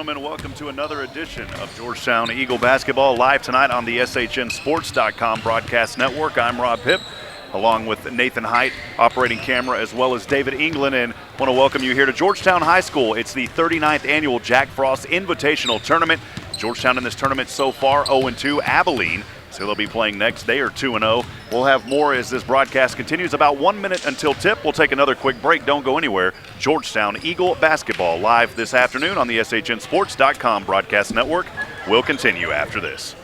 gentlemen, welcome to another edition of Georgetown Eagle Basketball, live tonight on the SHNSports.com broadcast network. I'm Rob Hipp, along with Nathan Height, operating camera, as well as David England, and want to welcome you here to Georgetown High School. It's the 39th annual Jack Frost Invitational Tournament. Georgetown in this tournament so far 0-2. Abilene, so they'll be playing next. They are 2-0. We'll have more as this broadcast continues. About 1 minute until tip. We'll take another quick break. Don't go anywhere. Georgetown Eagle Basketball live this afternoon on the SHNSports.com broadcast network. We'll continue after this.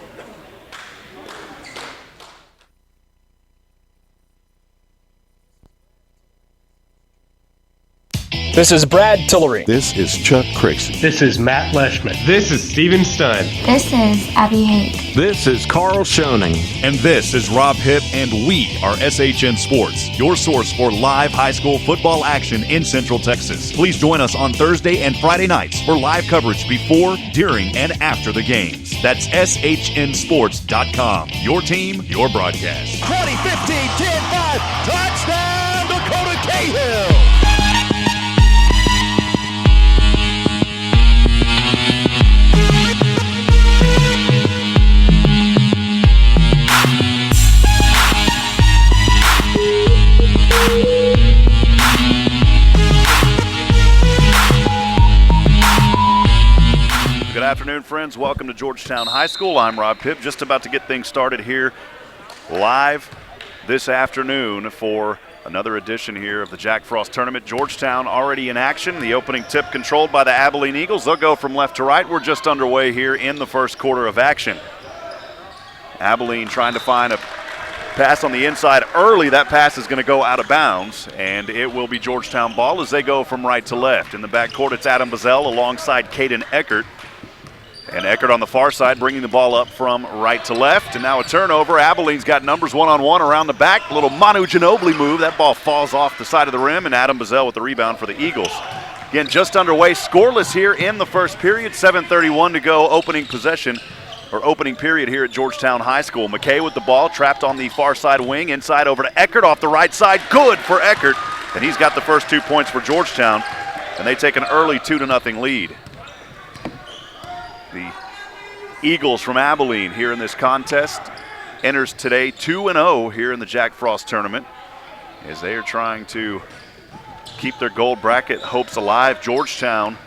This is Brad Tillery. This is Chuck Crixon. This is Matt Leishman. This is Steven Stein. This is Abby Hake. This is Carl Schoening. And this is Rob Hipp, and we are SHN Sports, your source for live high school football action in Central Texas. Please join us on Thursday and Friday nights for live coverage before, during, and after the games. That's SHNSports.com. Your team, your broadcast. 2015, 10-5, touchdown, Dakota Cahill. Good afternoon, friends. Welcome to Georgetown High School. I'm Rob Hipp, just about to get things started here live this afternoon for another edition here of the Jack Frost Tournament. Georgetown already in action. The opening tip controlled by the Abilene Eagles. They'll go from left to right. We're just underway here in the first quarter of action. Abilene trying to find a pass on the inside early. That pass is going to go out of bounds, and it will be Georgetown ball as they go from right to left. In the backcourt, it's Adam Bazell alongside Caden Eckert. And Eckert on the far side bringing the ball up from right to left. And now a turnover. Abilene's got numbers one-on-one around the back. Little Manu Ginobili move. That ball falls off the side of the rim, and Adam Bazell with the rebound for the Eagles. Again, just underway. Scoreless here in the first period. 7:31 to go. Opening possession, or opening period here at Georgetown High School. McKay with the ball, trapped on the far side wing. Inside over to Eckert off the right side. Good for Eckert. And he's got the first 2 points for Georgetown. And they take an early 2-0 lead. The Eagles from Abilene here in this contest enters today 2-0 here in the Jack Frost tournament as they are trying to keep their gold bracket hopes alive. Georgetown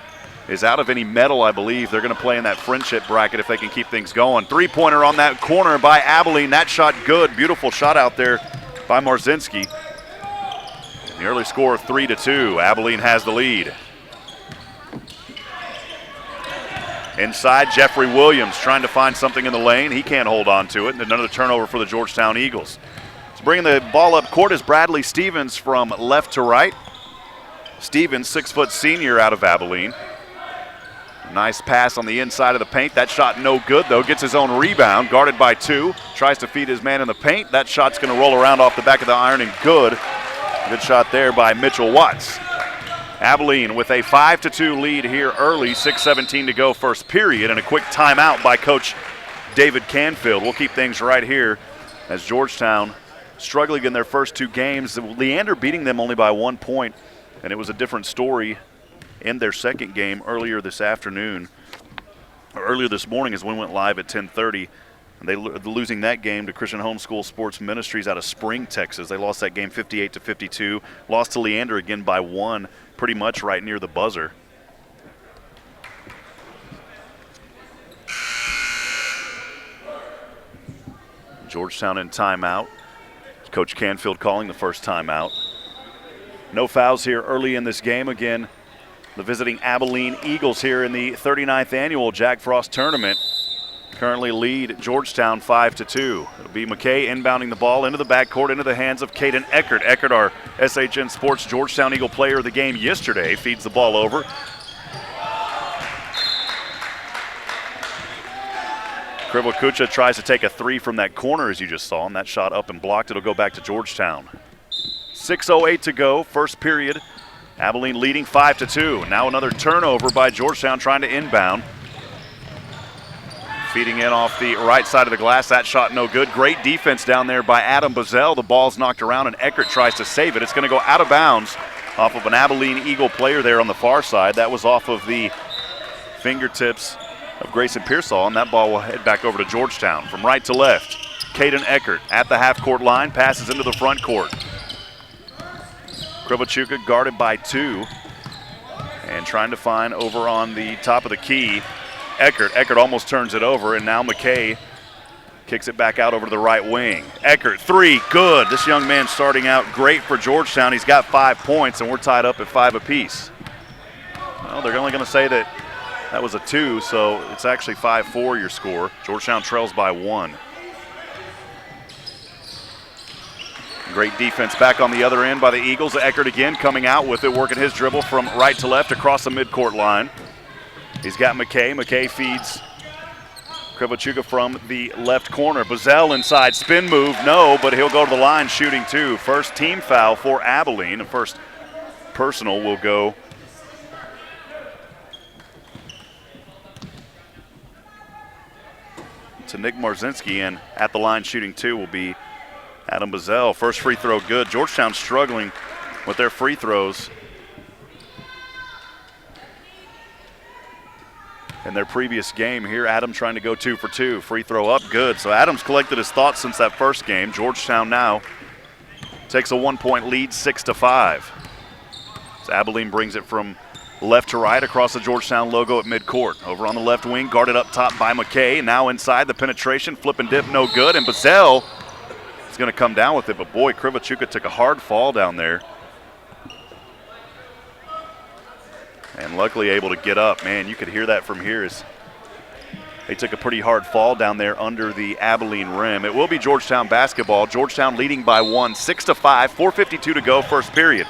is out of any medal, I believe. They're going to play in that friendship bracket if they can keep things going. Three-pointer on that corner by Abilene. That shot good. Beautiful shot out there by Marzinski. The early score 3-2. Abilene has the lead. Inside, Jeffrey Williams trying to find something in the lane. He can't hold on to it. And another turnover for the Georgetown Eagles. So bringing the ball up court is Bradley Stevens from left to right. Stevens, 6-foot senior out of Abilene. Nice pass on the inside of the paint. That shot no good, though. Gets his own rebound, guarded by two. Tries to feed his man in the paint. That shot's going to roll around off the back of the iron and good. Good shot there by Mitchell Watts. Abilene with a 5-2 lead here early, 6:17 to go first period, and a quick timeout by Coach David Canfield. We'll keep things right here as Georgetown struggling in their first two games. Leander beating them only by 1 point, and it was a different story in their second game earlier this afternoon, or earlier this morning as we went live at 10:30. And they losing that game to Christian Homeschool Sports Ministries out of Spring, Texas. They lost that game 58-52. Lost to Leander again by 1, pretty much right near the buzzer. Georgetown in timeout. Coach Canfield calling the first timeout. No fouls here early in this game. Again, the visiting Abilene Eagles here in the 39th annual Jack Frost Tournament currently lead Georgetown 5-2. It'll be McKay inbounding the ball into the backcourt, into the hands of Caden Eckert. Eckert, our SHN Sports Georgetown Eagle player of the game yesterday, feeds the ball over. Krivokucha tries to take a three from that corner, as you just saw, and that shot up and blocked. It'll go back to Georgetown. 6:08 to go, first period. Abilene leading 5-2. Now another turnover by Georgetown trying to inbound. Feeding in off the right side of the glass. That shot no good. Great defense down there by Adam Bazell. The ball's knocked around and Eckert tries to save it. It's going to go out of bounds off of an Abilene Eagle player there on the far side. That was off of the fingertips of Grayson Pearsall, and that ball will head back over to Georgetown. From right to left, Caden Eckert at the half-court line, passes into the front court. Krivochuka guarded by 2 and trying to find over on the top of the key. Eckert almost turns it over, and now McKay kicks it back out over to the right wing. Eckert, 3, good. This young man starting out great for Georgetown. He's got 5 points, and we're tied up at 5 apiece. Well, they're only going to say that was a 2, so it's actually 5-4 your score. Georgetown trails by 1. Great defense back on the other end by the Eagles. Eckert again coming out with it, working his dribble from right to left across the midcourt line. He's got McKay. McKay feeds Krivochuka from the left corner. Bazell inside, spin move, no, but he'll go to the line shooting 2. First team foul for Abilene. The first personal will go to Nick Marzinski, and at the line shooting 2 will be Adam Bazell. First free throw good. Georgetown struggling with their free throws in their previous game. Here Adam trying to go 2 for 2. Free throw up, good. So Adams collected his thoughts since that first game. Georgetown now takes a 1-point lead, 6-5. So Abilene brings it from left to right across the Georgetown logo at midcourt. Over on the left wing, guarded up top by McKay. Now inside, the penetration, flip and dip, no good. And Bazell is going to come down with it, but boy, Krivochuka took a hard fall down there. And luckily able to get up. Man, you could hear that from here as they took a pretty hard fall down there under the Abilene rim. It will be Georgetown basketball. Georgetown leading by 1, 6-5, 4:52 to go, first period.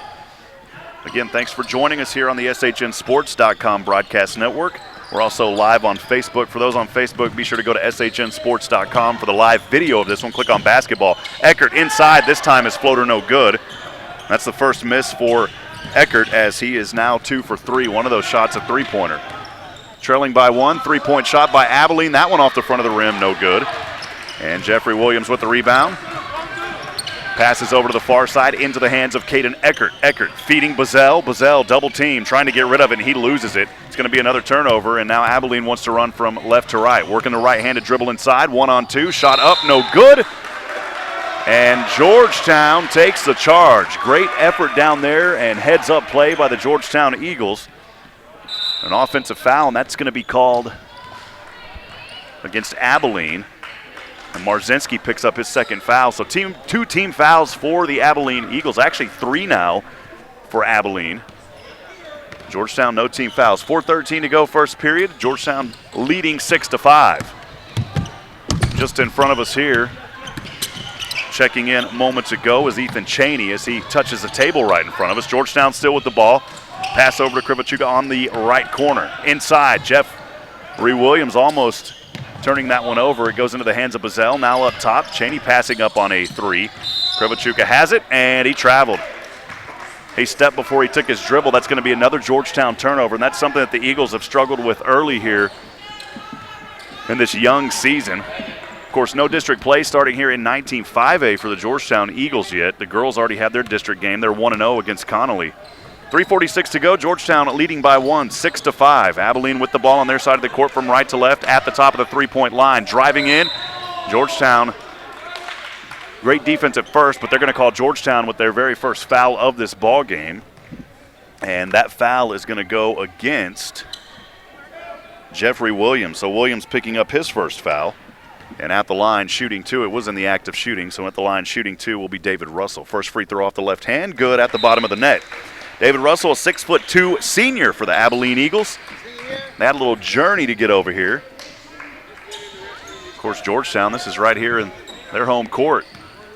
Again, thanks for joining us here on the SHNSports.com broadcast network. We're also live on Facebook. For those on Facebook, be sure to go to SHNSports.com for the live video of this one. Click on basketball. Eckert inside. This time his floater no good. That's the first miss for Eckert, as he is now 2 for 3. One of those shots a three-pointer. Trailing by 1, 3-point shot by Abilene. That one off the front of the rim, no good. And Jeffrey Williams with the rebound. Passes over to the far side into the hands of Caden Eckert. Eckert feeding Bazell. Bazell double team, trying to get rid of it, and he loses it. It's going to be another turnover, and now Abilene wants to run from left to right. Working the right-handed dribble inside, 1-on-2. Shot up, no good. And Georgetown takes the charge. Great effort down there and heads-up play by the Georgetown Eagles. An offensive foul, and that's going to be called against Abilene. And Marzinski picks up his second foul. So 2 team fouls for the Abilene Eagles. Actually 3 now for Abilene. Georgetown, no team fouls. 4:13 to go, first period. Georgetown leading 6-5. Just in front of us here, checking in moments ago, is Ethan Chaney as he touches the table right in front of us. Georgetown still with the ball. Pass over to Krivochuka on the right corner. Inside, Jeffrey Williams almost turning that one over. It goes into the hands of Bazell. Now up top, Chaney passing up on a 3. Krivochuka has it, and he traveled. He stepped before he took his dribble. That's going to be another Georgetown turnover, and that's something that the Eagles have struggled with early here in this young season. Of course, no district play starting here in 19-5A for the Georgetown Eagles yet. The girls already had their district game. They're 1-0 against Connolly. 3:46 to go. Georgetown leading by 1, 6-5. Abilene with the ball on their side of the court from right to left at the top of the three-point line. Driving in. Georgetown, great defense at first, but they're going to call Georgetown with their very first foul of this ball game. And that foul is going to go against Jeffrey Williams. So Williams picking up his first foul. And at the line shooting 2. It was in the act of shooting. So at the line shooting 2 will be David Russell. First free throw off the left hand. Good at the bottom of the net. David Russell, a 6'2" senior for the Abilene Eagles. They had a little journey to get over here. Of course, Georgetown, this is right here in their home court.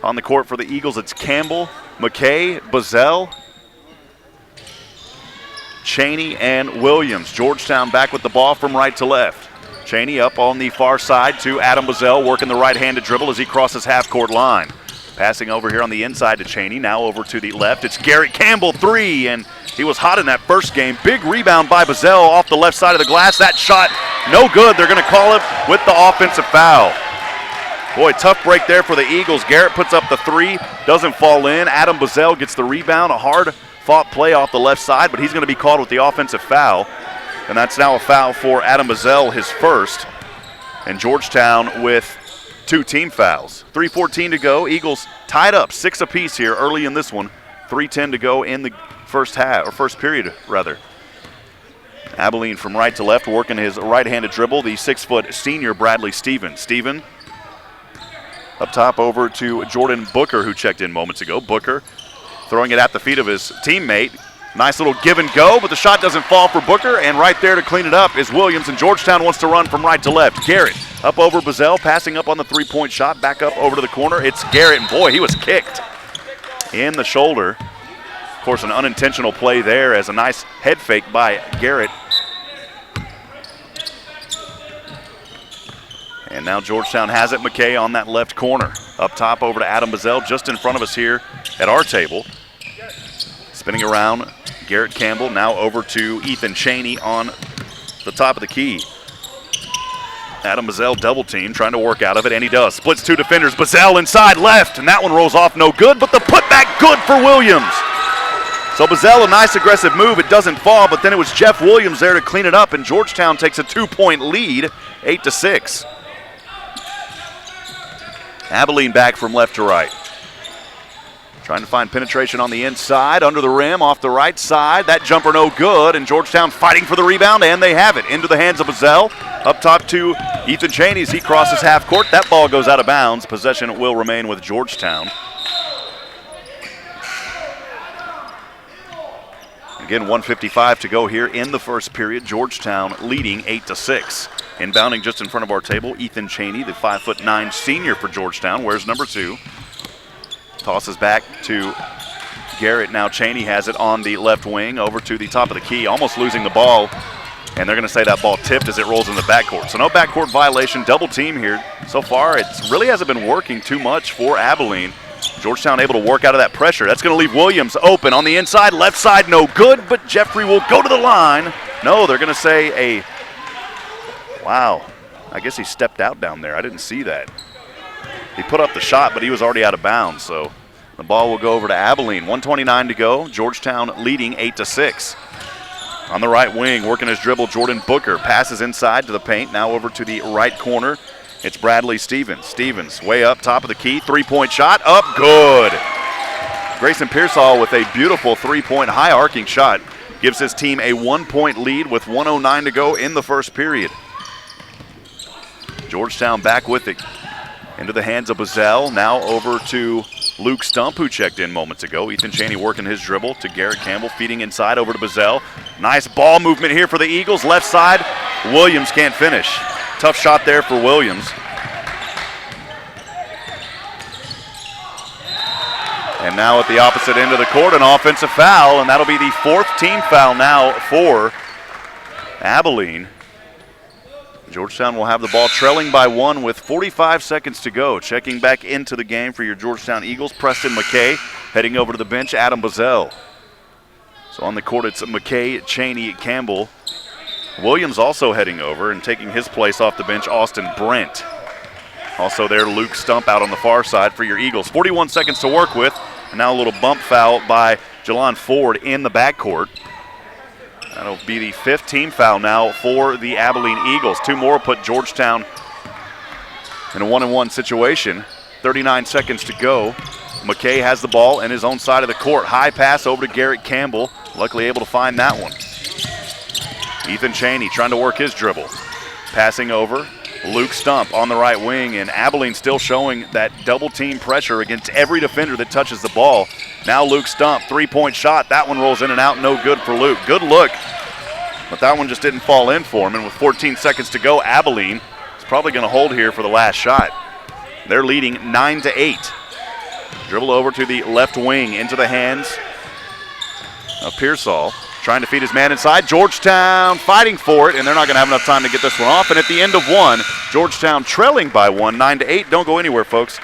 On the court for the Eagles, it's Campbell, McKay, Bazell, Chaney, and Williams. Georgetown back with the ball from right to left. Chaney up on the far side to Adam Bazell, working the right-handed dribble as he crosses half-court line. Passing over here on the inside to Chaney, now over to the left. It's Garrett Campbell, 3, and he was hot in that first game. Big rebound by Bazell off the left side of the glass. That shot, no good. They're going to call it with the offensive foul. Boy, tough break there for the Eagles. Garrett puts up the 3, doesn't fall in. Adam Bazell gets the rebound, a hard-fought play off the left side, but he's going to be called with the offensive foul. And that's now a foul for Adam Bazell, his first. And Georgetown with 2 team fouls. 3:14 to go. Eagles tied up 6 apiece here early in this one. 3:10 to go in the first period rather. Abilene from right to left working his right-handed dribble, the 6-foot senior Bradley Stevens. Steven up top over to Jordan Booker, who checked in moments ago. Booker throwing it at the feet of his teammate. Nice little give and go, but the shot doesn't fall for Booker, and right there to clean it up is Williams, and Georgetown wants to run from right to left. Garrett up over Bazell, passing up on the 3-point shot, back up over to the corner. It's Garrett, and boy, he was kicked in the shoulder. Of course, an unintentional play there as a nice head fake by Garrett. And now Georgetown has it. McKay on that left corner. Up top over to Adam Bazell, just in front of us here at our table. Spinning around, Garrett Campbell now over to Ethan Chaney on the top of the key. Adam Bazell double team, trying to work out of it, and he does. Splits 2 defenders. Bazell inside left, and that one rolls off no good, but the putback good for Williams. So Bazell, a nice aggressive move. It doesn't fall, but then it was Jeff Williams there to clean it up, and Georgetown takes a 2-point lead, 8-6. Abilene back from left to right. Trying to find penetration on the inside, under the rim, off the right side. That jumper no good, and Georgetown fighting for the rebound, and they have it. Into the hands of Bazell. Up top to Ethan Chaney as he crosses half court. That ball goes out of bounds. Possession will remain with Georgetown. Again, 1:55 to go here in the first period. Georgetown leading 8-6. Inbounding just in front of our table, Ethan Chaney, the 5'9" senior for Georgetown, wears number 2. Tosses back to Garrett. Now Chaney has it on the left wing over to the top of the key, almost losing the ball. And they're going to say that ball tipped as it rolls in the backcourt. So no backcourt violation, double team here. So far, it really hasn't been working too much for Abilene. Georgetown able to work out of that pressure. That's going to leave Williams open on the inside. Left side, no good, but Jeffrey will go to the line. No, they're going to say a, wow, I guess he stepped out down there. I didn't see that. He put up the shot, but he was already out of bounds, so the ball will go over to Abilene. 1:29 to go. Georgetown leading 8-6. On the right wing, working his dribble, Jordan Booker passes inside to the paint. Now over to the right corner. It's Bradley Stevens. Stevens way up top of the key. 3-point shot. Up good. Grayson Pearsall with a beautiful 3-point high arcing shot. Gives his team a 1-point lead with 1:09 to go in the first period. Georgetown back with it. Into the hands of Bazell. Now over to Luke Stump, who checked in moments ago. Ethan Chaney working his dribble to Garrett Campbell, feeding inside over to Bazell. Nice ball movement here for the Eagles. Left side, Williams can't finish. Tough shot there for Williams. And now at the opposite end of the court, an offensive foul, and that'll be the 4th team foul now for Abilene. Georgetown will have the ball trailing by 1 with 45 seconds to go. Checking back into the game for your Georgetown Eagles, Preston McKay. Heading over to the bench, Adam Bazell. So on the court, it's McKay, Chaney, Campbell. Williams also heading over and taking his place off the bench, Austin Brent. Also there, Luke Stump out on the far side for your Eagles. 41 seconds to work with. And now a little bump foul by Jelon Ford in the backcourt. That'll be the 5th team foul now for the Abilene Eagles. 2 more put Georgetown in a 1-on-1 situation. 39 seconds to go. McKay has the ball in his own side of the court. High pass over to Garrett Campbell. Luckily able to find that one. Ethan Chaney trying to work his dribble. Passing over. Luke Stump on the right wing, and Abilene still showing that double team pressure against every defender that touches the ball. Now Luke Stump, 3-point shot. That one rolls in and out, no good for Luke. Good look, but that one just didn't fall in for him. And with 14 seconds to go, Abilene is probably going to hold here for the last shot. They're leading 9-8. Dribble over to the left wing, into the hands of Pearsall. Trying to feed his man inside. Georgetown fighting for it, and they're not going to have enough time to get this one off. And at the end of 1, Georgetown trailing by 1, 9-8. Don't go anywhere, folks.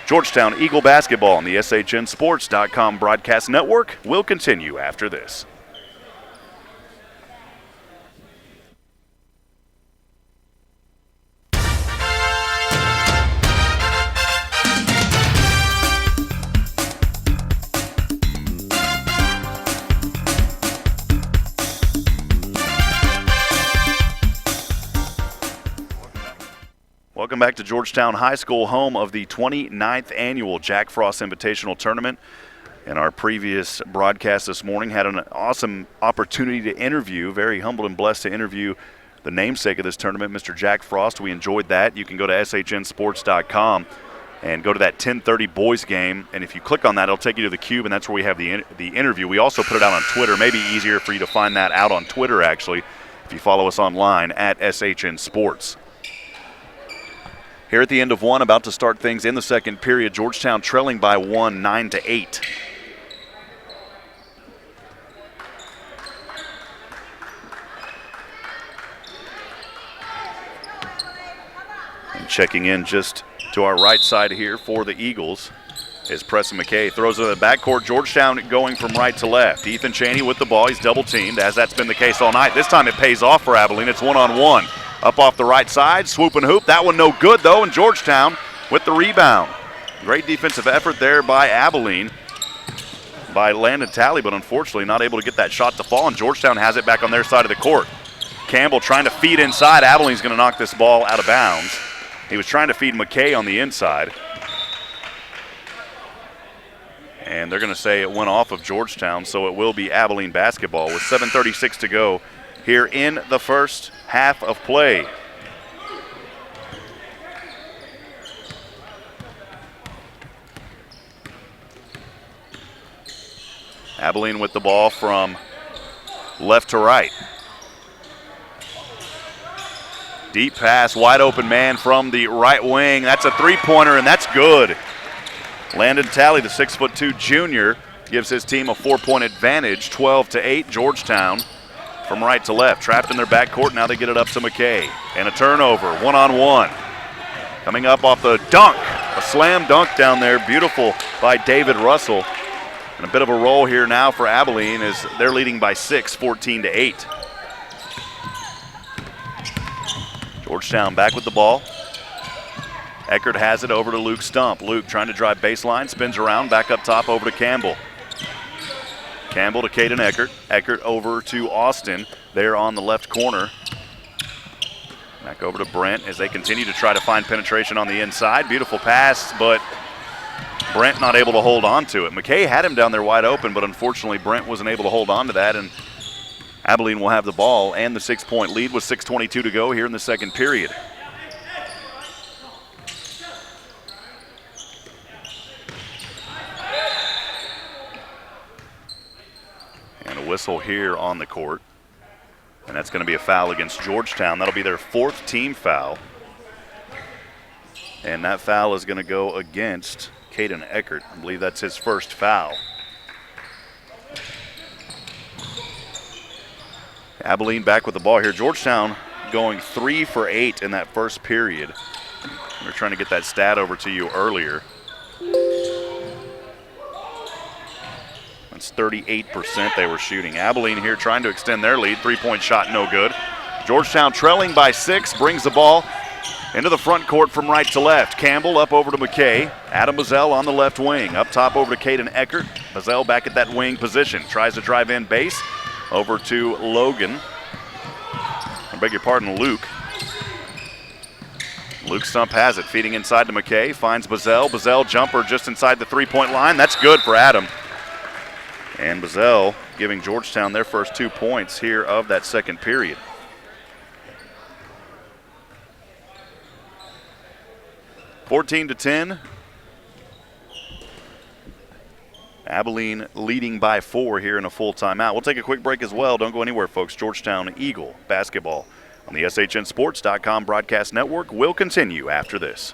Georgetown Eagle basketball on the SHNSports.com broadcast network will continue after this. back to Georgetown High School, home of the 29th annual Jack Frost Invitational Tournament. In our previous broadcast this morning, had an awesome opportunity to interview, very humbled and blessed to interview the namesake of this tournament, Mr. Jack Frost. We enjoyed that. You can go to shnsports.com and go to that 10:30 boys game, and if you click on that, it'll take you to the cube, and that's where we have the interview. We also put it out on Twitter. Maybe easier for you to find that out on Twitter, actually, if you follow us online at SHN Sports. Here at the end of one, about to start things in the second period, Georgetown trailing by 1, 9-8. And checking in just to our right side here for the Eagles is Preston McKay. Throws it in the backcourt. Georgetown going from right to left. Ethan Chaney with the ball. He's double teamed, as that's been the case all night. This time it pays off for Abilene. It's one-on-one. Up off the right side, swoop and hoop. That one no good, though, and Georgetown with the rebound. Great defensive effort there by Abilene, by Landon Talley, but unfortunately not able to get that shot to fall, and Georgetown has it back on their side of the court. Campbell trying to feed inside. Abilene's going to knock this ball out of bounds. He was trying to feed McKay on the inside. And they're going to say it went off of Georgetown, so it will be Abilene basketball with 7:36 to go here in the first half of play. Abilene with the ball from left to right. Deep pass, wide open man from the right wing. That's a three-pointer, and that's good. Landon Talley, the 6'2" junior, gives his team a 4-point advantage, 12-8, Georgetown. From right to left, trapped in their backcourt. Now they get it up to McKay. And a turnover, one-on-one. Coming up off the dunk, a slam dunk down there. Beautiful by David Russell. And a bit of a roll here now for Abilene as they're leading by 6, 14-8. Georgetown back with the ball. Eckert has it over to Luke Stump. Luke trying to drive baseline, spins around, back up top over to Campbell. Campbell to Caden Eckert. Eckert over to Austin there on the left corner. Back over to Brent as they continue to try to find penetration on the inside. Beautiful pass, but Brent not able to hold on to it. McKay had him down there wide open, but unfortunately Brent wasn't able to hold on to that, and Abilene will have the ball and the 6-point lead with 6:22 to go here in the second period. And a whistle here on the court. And that's going to be a foul against Georgetown. That'll be their 4th team foul. And that foul is going to go against Caden Eckert. I believe that's his first foul. Abilene back with the ball here. Georgetown going 3 for 8 in that first period. We were trying to get that stat over to you earlier. That's 38% they were shooting. Abilene here trying to extend their lead. 3-point shot, no good. Georgetown trailing by 6, brings the ball into the front court from right to left. Campbell up over to McKay. Adam Bazell on the left wing. Up top over to Caden Eckert. Bazell back at that wing position. Tries to drive in base. Over to Logan. I beg your pardon, Luke. Luke Stump has it, feeding inside to McKay. Finds Bazell. Bazell jumper just inside the 3-point line. That's good for Adam. And Bazell giving Georgetown their first 2 points here of that second period. (14-10). Abilene leading by 4 here in a full timeout. We'll take a quick break as well. Don't go anywhere, folks. Georgetown Eagle basketball on the SHNSports.com broadcast network will continue after this.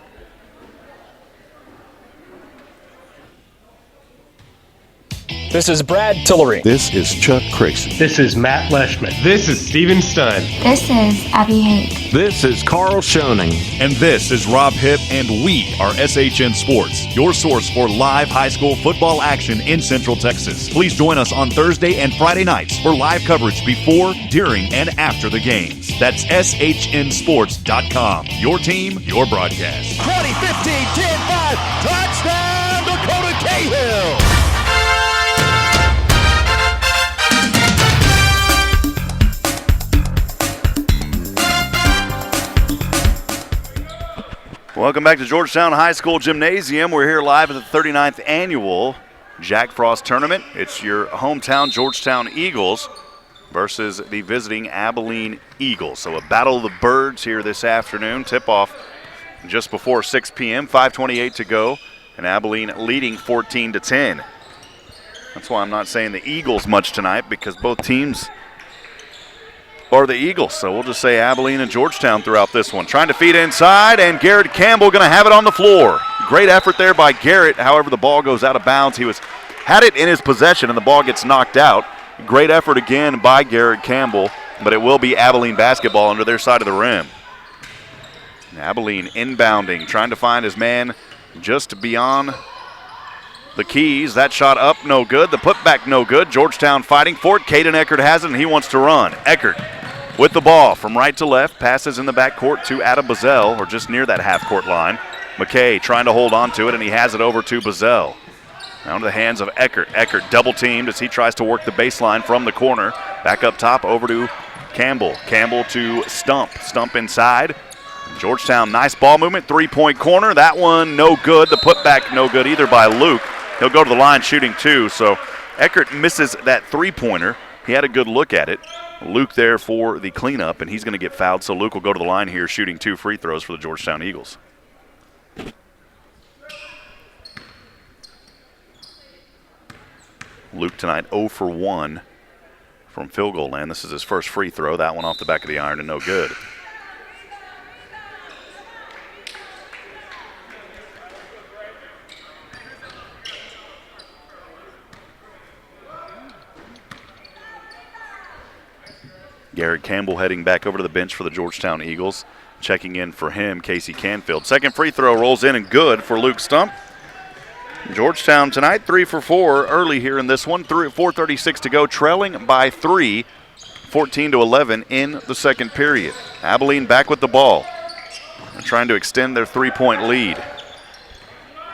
This is Brad Tillery. This is Chuck Crixon. This is Matt Leishman. This is Steven Stun. This is Abby Hake. This is Carl Schoening. And this is Rob Hipp, and we are SHN Sports, your source for live high school football action in Central Texas. Please join us on Thursday and Friday nights for live coverage before, during, and after the games. That's SHNSports.com. Your team, your broadcast. 20-15, 10-5, touchdown Dakota Cahill. Welcome back to Georgetown High School Gymnasium. We're here live at the 39th annual Jack Frost Tournament. It's your hometown Georgetown Eagles versus the visiting Abilene Eagles. So a battle of the birds here this afternoon. Tip-off just before 6 p.m., 5:28 to go, and Abilene leading 14-10. That's why I'm not saying the Eagles much tonight, because both teams are the Eagles. So we'll just say Abilene and Georgetown throughout this one. Trying to feed inside, and Garrett Campbell going to have it on the floor. Great effort there by Garrett. However, the ball goes out of bounds. He had it in his possession, and the ball gets knocked out. Great effort again by Garrett Campbell, but it will be Abilene basketball under their side of the rim. Abilene inbounding, trying to find his man just beyond the keys. That shot up, no good. The putback, no good. Georgetown fighting for it. Caden Eckert has it, and he wants to run. Eckert with the ball from right to left, passes in the backcourt to Adam Bazell, or just near that half-court line. McKay trying to hold on to it, and he has it over to Bazell. Now into the hands of Eckert. Eckert double-teamed as he tries to work the baseline from the corner. Back up top over to Campbell. Campbell to Stump. Stump inside. Georgetown, nice ball movement. Three-point corner. That one no good. The putback no good either by Luke. He'll go to the line shooting two. So Eckert misses that three-pointer. He had a good look at it. Luke there for the cleanup, and he's going to get fouled. So Luke will go to the line here shooting 2 free throws for the Georgetown Eagles. Luke tonight 0 for 1 from field goal land. This is his first free throw. That one off the back of the iron and no good. Garrett Campbell heading back over to the bench for the Georgetown Eagles. Checking in for him, Casey Canfield. Second free throw rolls in and good for Luke Stump. Georgetown tonight 3 for 4 early here in this one. 4:36 to go, trailing by 3, 14-11 in the second period. Abilene back with the ball. They're trying to extend their 3-point lead.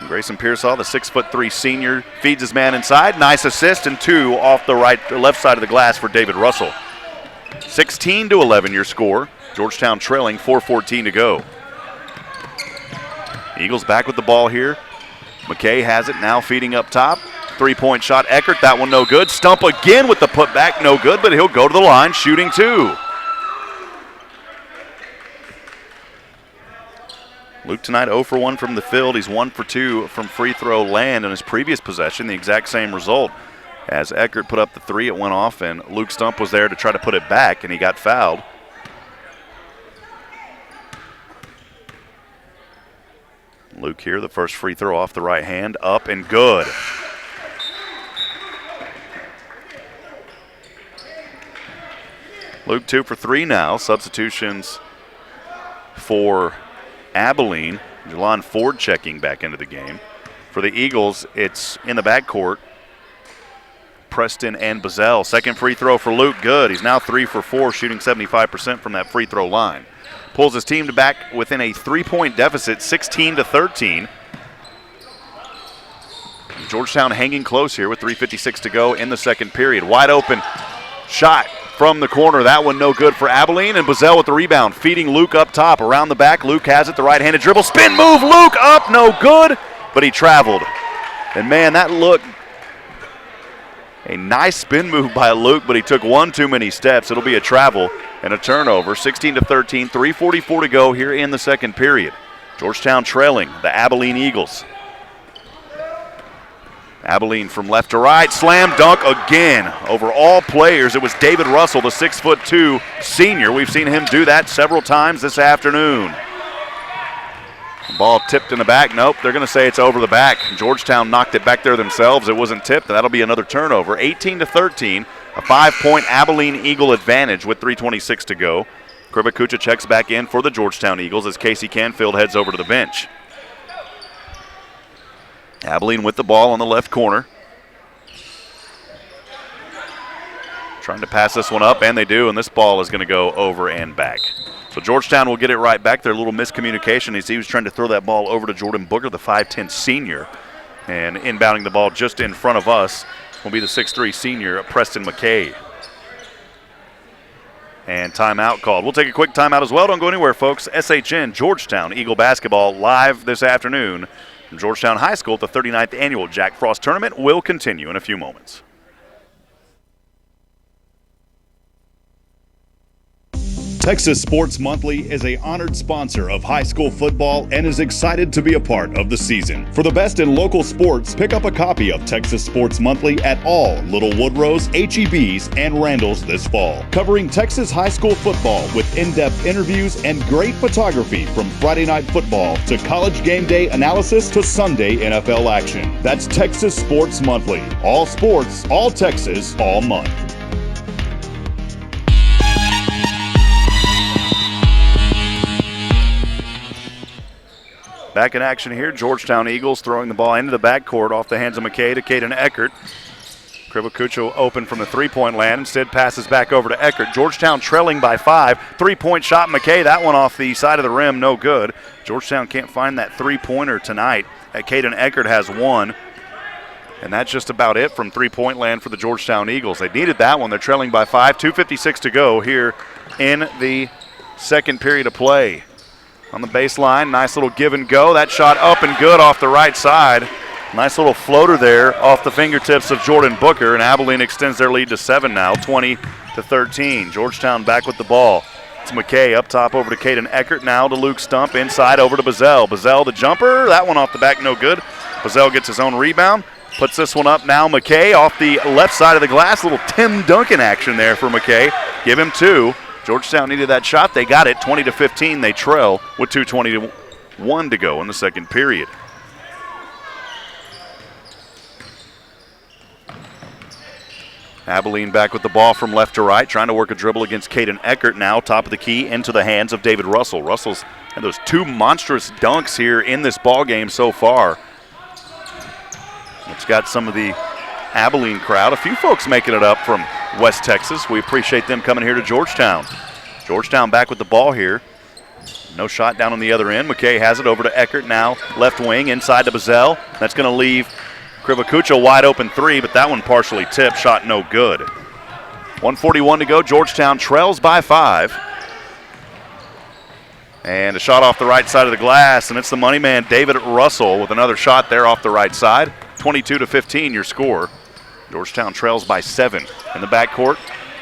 Grayson Pearsall, the 6'3" senior, feeds his man inside. Nice assist, and 2 off the left side of the glass for David Russell. 16-11 your score. Georgetown trailing, 4:14 to go. Eagles back with the ball here. McKay has it, now feeding up top. 3-point shot, Eckert, that one no good. Stump again with the putback, no good, but he'll go to the line shooting 2. Luke tonight 0 for 1 from the field. He's 1 for 2 from free throw land in his previous possession, the exact same result. As Eckert put up the 3, it went off, and Luke Stump was there to try to put it back, and he got fouled. Luke here, the first free throw off the right hand, up and good. Luke 2 for 3 now. Substitutions for Abilene. Jelon Ford checking back into the game. For the Eagles, it's in the backcourt. Preston and Bazell. Second free throw for Luke, good. He's now 3 for 4, shooting 75% from that free throw line. Pulls his team back within a 3-point deficit, 16-13. Georgetown hanging close here with 3:56 to go in the second period. Wide open shot from the corner. That one no good for Abilene, and Bazell with the rebound, feeding Luke up top. Around the back, Luke has it, the right-handed dribble. Spin move, Luke up, no good, but he traveled. And man, that looked a nice spin move by Luke, but he took one too many steps. It'll be a travel and a turnover. 16-13, 3:44 to go here in the second period. Georgetown trailing the Abilene Eagles. Abilene from left to right, slam dunk again over all players. It was David Russell, the 6'2" senior. We've seen him do that several times this afternoon. Ball tipped in the back. Nope, they're going to say it's over the back. Georgetown knocked it back there themselves. It wasn't tipped, and that'll be another turnover. 18-13, a 5-point Abilene Eagle advantage with 3:26 to go. Kribakucha checks back in for the Georgetown Eagles as Casey Canfield heads over to the bench. Abilene with the ball on the left corner. Trying to pass this one up, and they do, and this ball is going to go over and back. So Georgetown will get it right back there. A little miscommunication as he was trying to throw that ball over to Jordan Booker, the 5'10" senior. And inbounding the ball just in front of us will be the 6'3" senior, Preston McKay. And timeout called. We'll take a quick timeout as well. Don't go anywhere, folks. SHN Georgetown Eagle basketball live this afternoon from Georgetown High School at the 39th annual Jack Frost Tournament will continue in a few moments. Texas Sports Monthly is an honored sponsor of high school football and is excited to be a part of the season. For the best in local sports, pick up a copy of Texas Sports Monthly at all Little Woodrows, HEBs, and Randalls this fall. Covering Texas high school football with in-depth interviews and great photography from Friday night football to college game day analysis to Sunday NFL action. That's Texas Sports Monthly. All sports, all Texas, all month. Back in action here, Georgetown Eagles throwing the ball into the backcourt off the hands of McKay to Caden Eckert. Krivokucho open from the three-point land, instead passes back over to Eckert. Georgetown trailing by 5. Three-point shot, McKay, that one off the side of the rim, no good. Georgetown can't find that three-pointer tonight. Caden Eckert has one. And that's just about it from three-point land for the Georgetown Eagles. They needed that one. They're trailing by 5. 2:56 to go here in the second period of play. On the baseline, nice little give and go. That shot up and good off the right side. Nice little floater there off the fingertips of Jordan Booker, and Abilene extends their lead to 7 now, 20-13. Georgetown back with the ball. It's McKay up top over to Caden Eckert, now to Luke Stump, inside over to Bazell. Bazell the jumper, that one off the back, no good. Bazell gets his own rebound, puts this one up now. McKay off the left side of the glass, little Tim Duncan action there for McKay. Give him 2. Georgetown needed that shot. They got it. 20-15. They trail with 2:21 to go in the second period. Abilene back with the ball from left to right, trying to work a dribble against Caden Eckert now. Top of the key into the hands of David Russell. Russell's had those 2 monstrous dunks here in this ball game so far. It's got some of the Abilene crowd. A few folks making it up from West Texas. We appreciate them coming here to Georgetown. Georgetown back with the ball here. No shot down on the other end. McKay has it over to Eckert now. Left wing inside to Bazell. That's going to leave Krivokucho wide open 3, but that one partially tipped. Shot no good. 1:41 to go. Georgetown trails by 5. And a shot off the right side of the glass, and it's the money man David Russell with another shot there off the right side. 22-15 your score. Georgetown trails by 7 in the backcourt.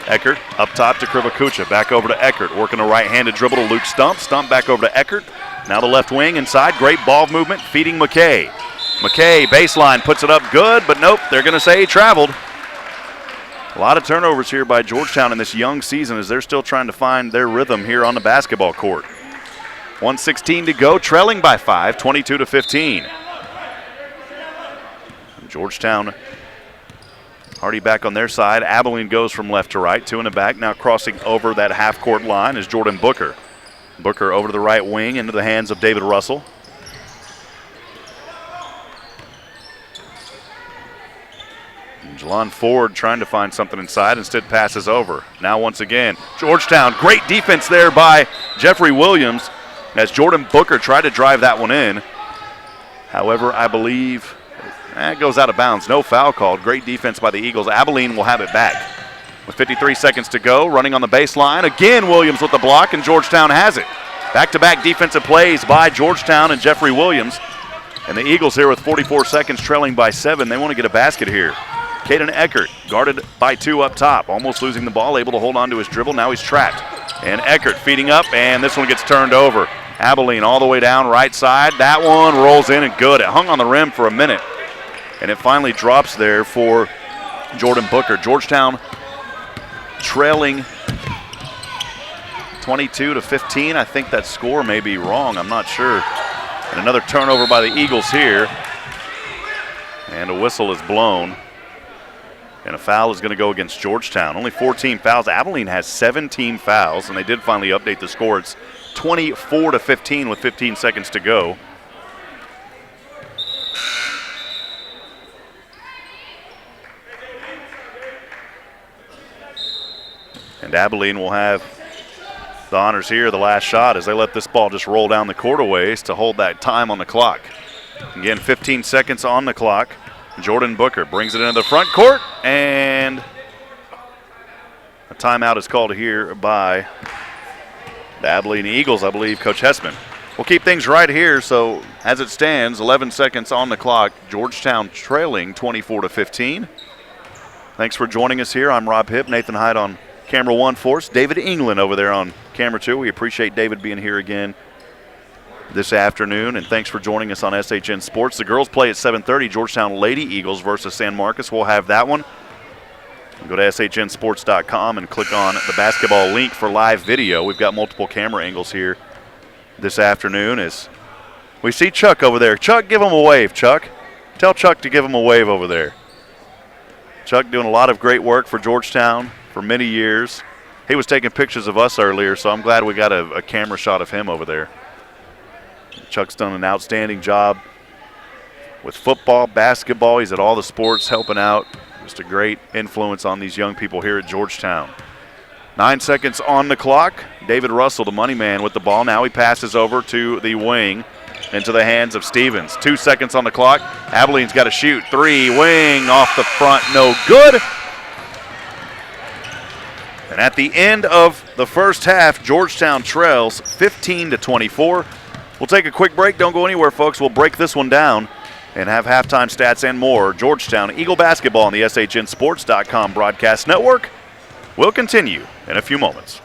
Eckert up top to Krivokucha. Back over to Eckert. Working a right-handed dribble to Luke Stump. Stump back over to Eckert. Now the left wing inside. Great ball movement feeding McKay. McKay baseline puts it up good, but nope, they're going to say he traveled. A lot of turnovers here by Georgetown in this young season as they're still trying to find their rhythm here on the basketball court. 1:16 to go, trailing by 5, 22-15. Georgetown already back on their side. Abilene goes from left to right, 2 in the back. Now crossing over that half-court line is Jordan Booker. Booker over to the right wing into the hands of David Russell. And Jelon Ford trying to find something inside, instead passes over. Now once again, Georgetown, great defense there by Jeffrey Williams as Jordan Booker tried to drive that one in. However, I believe it goes out of bounds. No foul called. Great defense by the Eagles. Abilene will have it back. With 53 seconds to go, running on the baseline. Again, Williams with the block, and Georgetown has it. Back-to-back defensive plays by Georgetown and Jeffrey Williams. And the Eagles here with 44 seconds trailing by 7. They want to get a basket here. Caden Eckert guarded by 2 up top. Almost losing the ball, able to hold on to his dribble. Now he's trapped. And Eckert feeding up, and this one gets turned over. Abilene all the way down right side. That one rolls in and good. It hung on the rim for a minute. And it finally drops there for Jordan Booker. Georgetown trailing 22-15. I think that score may be wrong. I'm not sure. And another turnover by the Eagles here. And a whistle is blown. And a foul is going to go against Georgetown. Only 14 fouls. Abilene has 17 fouls, and they did finally update the score. It's 24-15 with 15 seconds to go. And Abilene will have the honors here, the last shot, as they let this ball just roll down the court a ways to hold that time on the clock. Again, 15 seconds on the clock. Jordan Booker brings it into the front court, and A timeout is called here by the Abilene Eagles, I believe, Coach Hessman. We'll keep things right here. So as it stands, 11 seconds on the clock. Georgetown trailing 24-15. Thanks for joining us here. I'm Rob Hipp, Nathan Hyde on camera 1 for us. David England over there on camera 2. We appreciate David being here again this afternoon, and thanks for joining us on SHN Sports. The girls play at 7:30, Georgetown Lady Eagles versus San Marcos. We'll have that one. Go to shnsports.com and click on the basketball link for live video. We've got multiple camera angles here this afternoon as we see Chuck over there. Chuck, give him a wave, Chuck. Tell Chuck to give him a wave over there. Chuck doing a lot of great work for Georgetown for many years. He was taking pictures of us earlier, so I'm glad we got a camera shot of him over there. Chuck's done an outstanding job with football, basketball. He's at all the sports helping out. Just a great influence on these young people here at Georgetown. 9 seconds on the clock. David Russell, the money man, with the ball. Now he passes over to the wing into the hands of Stevens. 2 seconds on the clock. Abilene's got to shoot. 3, wing off the front, no good. And at the end of the first half, Georgetown trails 15-24. We'll take a quick break. Don't go anywhere, folks. We'll break this one down and have halftime stats and more. Georgetown Eagle basketball on the SHNSports.com broadcast network will continue in a few moments.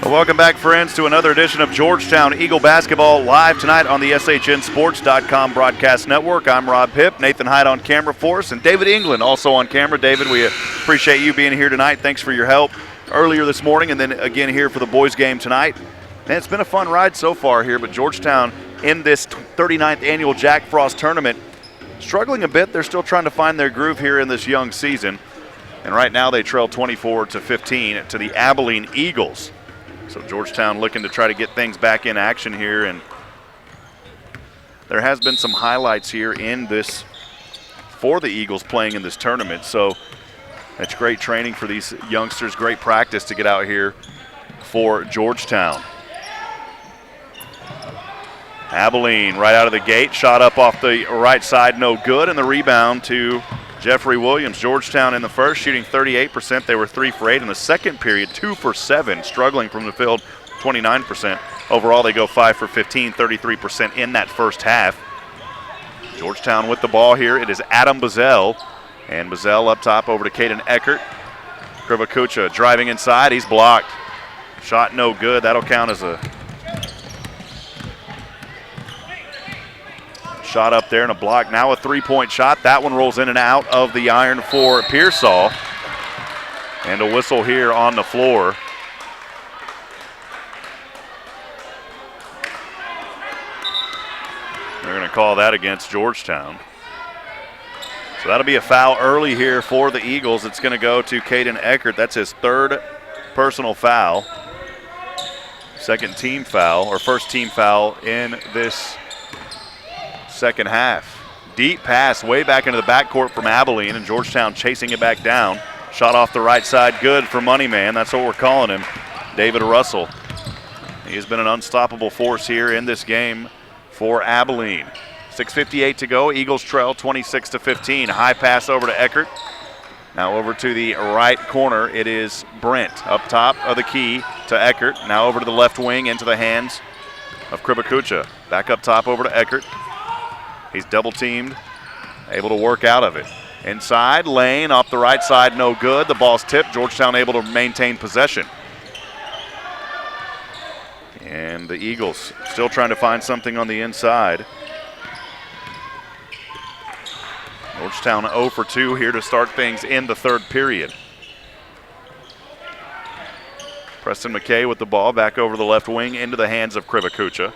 Well, welcome back, friends, to another edition of Georgetown Eagle Basketball live tonight on the SHNSports.com broadcast network. I'm Rob Hipp, Nathan Hyde on camera for us, and David England also on camera. David, we appreciate you being here tonight. Thanks for your help earlier this morning and then again here for the boys game tonight. And it's been a fun ride so far here, but Georgetown in this 39th annual Jack Frost tournament struggling a bit. They're still trying to find their groove here in this young season. And right now they trail 24-15 to the Abilene Eagles. So Georgetown looking to try to get things back in action here, and there has been some highlights here in this for the Eagles playing in this tournament. So that's great training for these youngsters, great practice to get out here for Georgetown. Abilene right out of the gate, shot up off the right side, no good, and the rebound to Jeffrey Williams. Georgetown in the first shooting 38%. They were 3 for 8 in the second period, 2 for 7, struggling from the field 29%. Overall, they go 5 for 15, 33% in that first half. Georgetown with the ball here. It is Adam Bazell, and Bazell up top over to Caden Eckert. Krivakucha driving inside. He's blocked. Shot no good. That'll count as a shot up there and a block. Now a three-point shot. That one rolls in and out of the iron for Pearsall. And a whistle here on the floor. They're going to call that against Georgetown. So that'll be a foul early here for the Eagles. It's going to go to Caden Eckert. That's his third personal foul. Second team foul, or first team foul in this second half. Deep pass way back into the backcourt from Abilene, and Georgetown chasing it back down. Shot off the right side, good for Moneyman. That's what we're calling him, David Russell. He has been an unstoppable force here in this game for Abilene. 6:58 to go. Eagles trail 26-15. High pass over to Eckert. Now over to the right corner. It is Brent up top of the key to Eckert. Now over to the left wing into the hands of Krivakucha. Back up top over to Eckert. He's double teamed, able to work out of it. Inside, Lane off the right side, no good. The ball's tipped. Georgetown able to maintain possession. And the Eagles still trying to find something on the inside. Georgetown 0 for 2 here to start things in the third period. Preston McKay with the ball back over the left wing into the hands of Krivakucha.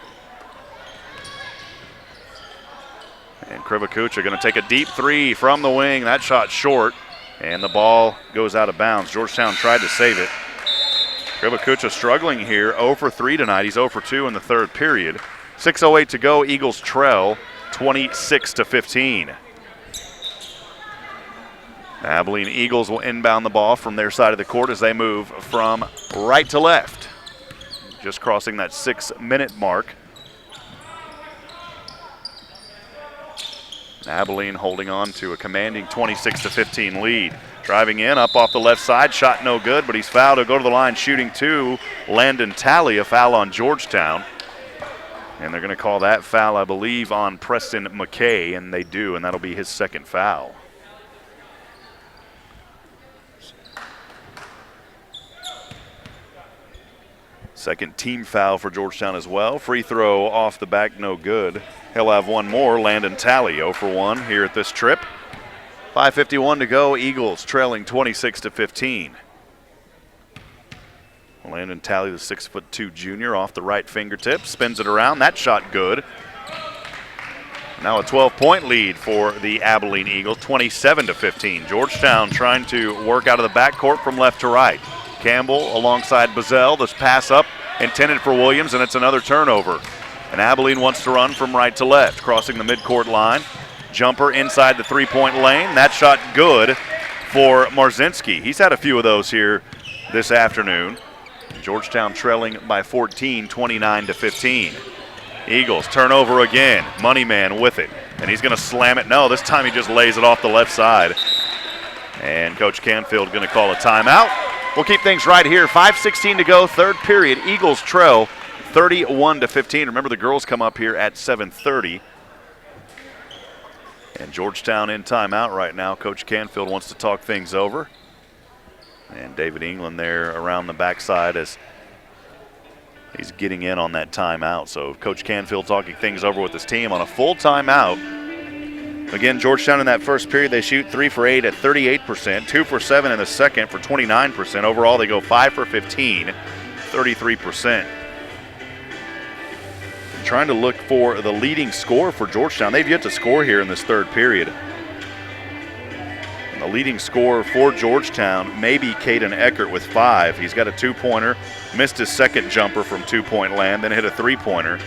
And Krivakucha going to take a deep three from the wing. That shot short, and the ball goes out of bounds. Georgetown tried to save it. Krivakucha struggling here, 0 for 3 tonight. He's 0 for 2 in the third period. 6:08 to go. Eagles trail 26-15. Abilene Eagles will inbound the ball from their side of the court as they move from right to left. Just crossing that 6-minute mark. Abilene holding on to a commanding 26-15 lead. Driving in, up off the left side, shot no good, but he's fouled. He'll go to the line shooting 2. Landon Talley, a foul on Georgetown. And they're going to call that foul, I believe, on Preston McKay, and they do, and that'll be his second foul. Second team foul for Georgetown as well. Free throw off the back, no good. He'll have one more. Landon Talley 0 for 1 here at this trip. 5:51 to go. Eagles trailing 26-15. Landon Talley, the 6'2" junior, off the right fingertip, spins it around. That shot good. Now a 12-point lead for the Abilene Eagles, 27-15. Georgetown trying to work out of the backcourt from left to right. Campbell alongside Bazell. This pass up intended for Williams, and it's another turnover. And Abilene wants to run from right to left, crossing the midcourt line. Jumper inside the three-point lane. That shot good for Marzinski. He's had a few of those here this afternoon. Georgetown trailing by 14, 29-15. Eagles turnover again. Moneyman with it, and he's going to slam it. No, this time he just lays it off the left side. And Coach Canfield going to call a timeout. We'll keep things right here. 5:16 to go, third period. Eagles trail 31-15. Remember, the girls come up here at 7:30. And Georgetown in timeout right now. Coach Canfield wants to talk things over. And David England there around the backside as He's getting in on that timeout. So Coach Canfield talking things over with his team on a full timeout. Again, Georgetown in that first period, they shoot 3 for 8 at 38%, 2 for 7 in the second for 29%. Overall, they go 5 for 15, 33%. Trying to look for the leading scorer for Georgetown. They've yet to score here in this third period. And the leading scorer for Georgetown may be Caden Eckert with 5. He's got a 2-pointer, missed his second jumper from 2-point land, then hit a 3-pointer.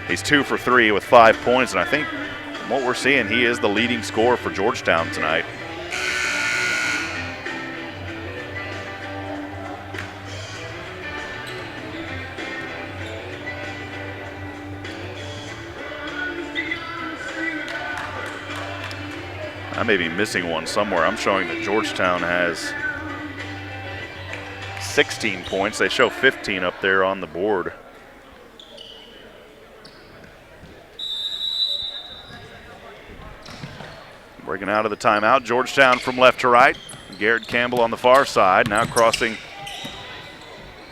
He's 2 for 3 with 5 points, and I think from what we're seeing, he is the leading scorer for Georgetown tonight. I may be missing one somewhere. I'm showing that Georgetown has 16 points. They show 15 up there on the board. Breaking out of the timeout, Georgetown from left to right. Garrett Campbell on the far side, now crossing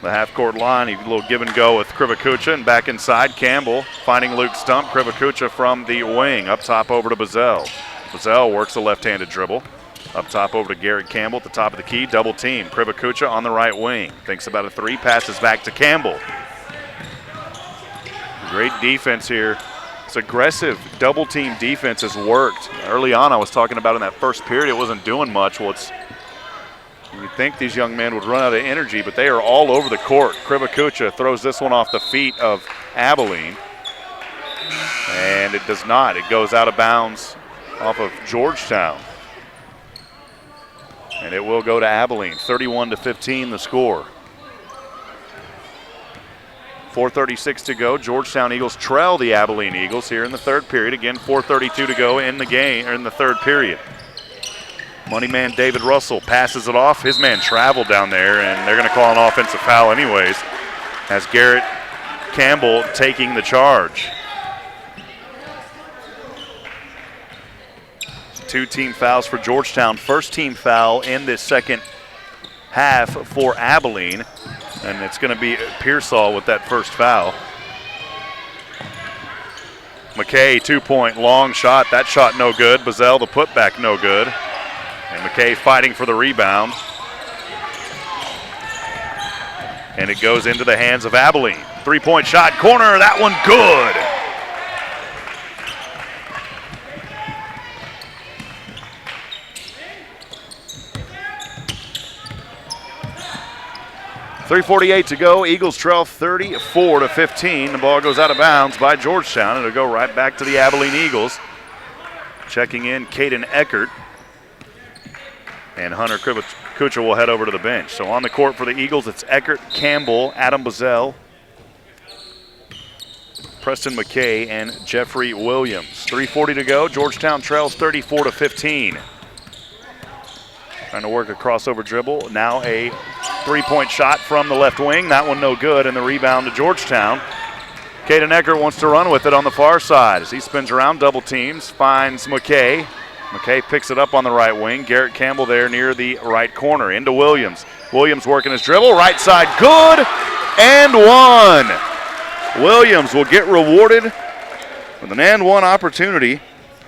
the half-court line. A little give and go with Krivakucha, and back inside, Campbell finding Luke Stump. Krivakucha from the wing, up top over to Bazell. Bazell works the left-handed dribble. Up top over to Garrett Campbell at the top of the key, double team. Krivakucha on the right wing. Thinks about a 3, passes back to Campbell. Great defense here. This aggressive double team defense has worked. Early on, I was talking about in that first period, it wasn't doing much. Well, you'd think these young men would run out of energy, but they are all over the court. Krivakucha throws this one off the feet of Abilene. And it does not. It goes out of bounds off of Georgetown. And it will go to Abilene. 31-15 the score. 4:36 to go. Georgetown Eagles trail the Abilene Eagles here in the third period. Again, 4:32 to go in the game, or in the third period. Money man David Russell passes it off. His man traveled down there, and they're going to call an offensive foul anyways, as Garrett Campbell taking the charge. 2 team fouls for Georgetown. First team foul in this second half for Abilene. And it's going to be Pearsall with that first foul. McKay, 2-point long shot. That shot no good. Bazell, the putback, no good. And McKay fighting for the rebound. And it goes into the hands of Abilene. 3-point shot, corner, that one good. 3:48 to go. Eagles trail 34-15. The ball goes out of bounds by Georgetown. It'll go right back to the Abilene Eagles. Checking in, Caden Eckert. And Hunter Krivakucha will head over to the bench. So on the court for the Eagles, it's Eckert, Campbell, Adam Bazell, Preston McKay, and Jeffrey Williams. 3:40 to go. Georgetown trails 34-15. Trying to work a crossover dribble. Now a 3-point shot from the left wing. That one no good, and the rebound to Georgetown. Caden Eckert wants to run with it on the far side as he spins around, double teams, finds McKay. McKay picks it up on the right wing. Garrett Campbell there near the right corner. Into Williams. Williams working his dribble. Right side, good, and one. Williams will get rewarded with an and one opportunity.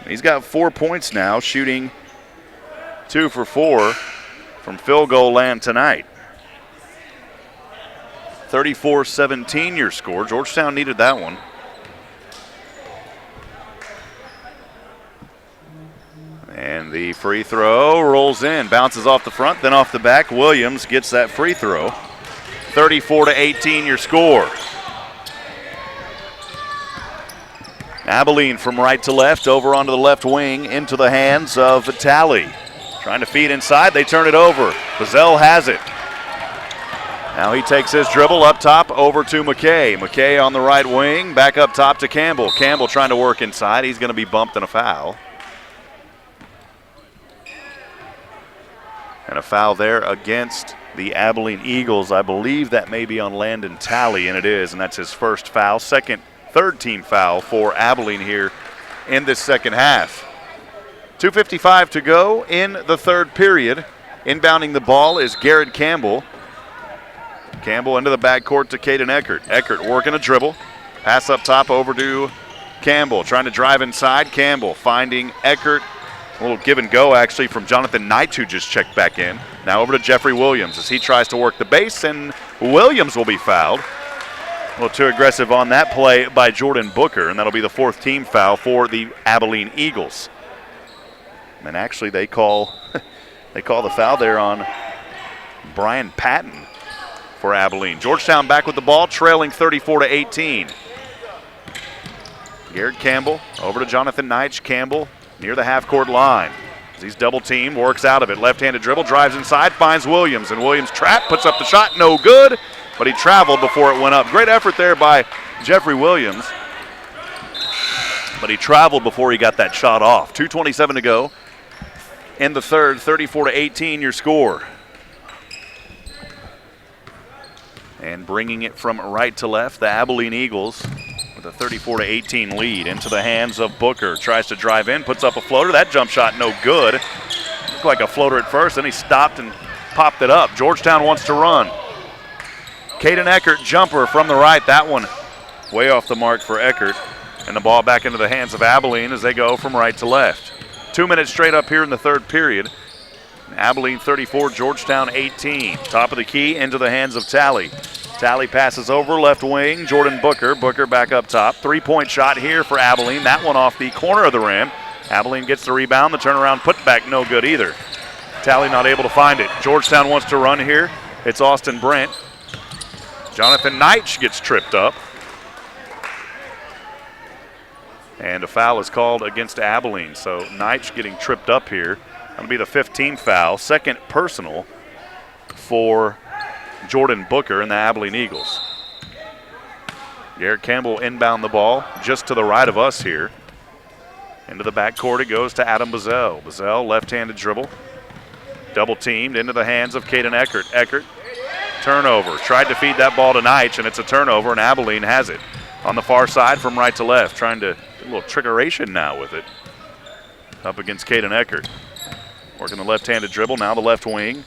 He's got 4 points now, shooting 2 for 4 from field goal land tonight. 34-17 your score. Georgetown needed that one. And the free throw rolls in, bounces off the front, then off the back. Williams gets that free throw. 34-18 your score. Abilene from right to left, over onto the left wing, into the hands of Talley. Trying to feed inside, they turn it over. Bazell has it. Now he takes his dribble up top over to McKay. McKay on the right wing, back up top to Campbell. Campbell trying to work inside. He's going to be bumped in a foul. And a foul there against the Eagles. I believe that may be on Landon Talley, and it is, and that's his first foul. Third team foul for Abilene here in this second half. 2:55 to go in the third period. Inbounding the ball is Garrett Campbell. Campbell into the backcourt to Caden Eckert. Eckert working a dribble. Pass up top over to Campbell. Trying to drive inside. Campbell finding Eckert. A little give and go actually from Jonathan Knight, who just checked back in. Now over to Jeffrey Williams as he tries to work the base, and Williams will be fouled. A little too aggressive on that play by Jordan Booker, and that'll be the 4th team foul for the Abilene Eagles. And actually they call the foul there on Brian Patton for Abilene. Georgetown back with the ball, trailing 34-18. Garrett Campbell over to Jonathan Knight. Campbell near the half-court line. As he's double-teamed, works out of it. Left-handed dribble, drives inside, finds Williams. And Williams trap, puts up the shot, no good. But he traveled before it went up. Great effort there by Jeffrey Williams. But he traveled before he got that shot off. 2:27 to go in the third, 34-18 your score. And bringing it from right to left, the Abilene Eagles with a 34-18 lead into the hands of Booker. Tries to drive in, puts up a floater. That jump shot no good. Looked like a floater at first, then he stopped and popped it up. Georgetown wants to run. Caden Eckert jumper from the right. That one way off the mark for Eckert. And the ball back into the hands of Abilene as they go from right to left. 2 minutes straight up here in the third period. Abilene 34, Georgetown 18. Top of the key into the hands of Talley. Talley passes over left wing. Jordan Booker. Booker back up top. 3-point shot here for Abilene. That one off the corner of the rim. Abilene gets the rebound. The turnaround putback no good either. Talley not able to find it. Georgetown wants to run here. It's Austin Brent. Jonathan Knight gets tripped up. And a foul is called against Abilene. So Knight getting tripped up here. That'll be the 15th foul. Second personal for Jordan Booker and the Abilene Eagles. Garrett Campbell inbound the ball just to the right of us here. Into the backcourt it goes to Adam Bazell. Bazell left-handed dribble. Double teamed into the hands of Caden Eckert. Eckert, turnover. Tried to feed that ball to Knight, and it's a turnover, and Abilene has it. On the far side from right to left, trying to do a little trickeration now with it. Up against Caden Eckert. Working the left-handed dribble, now the left wing.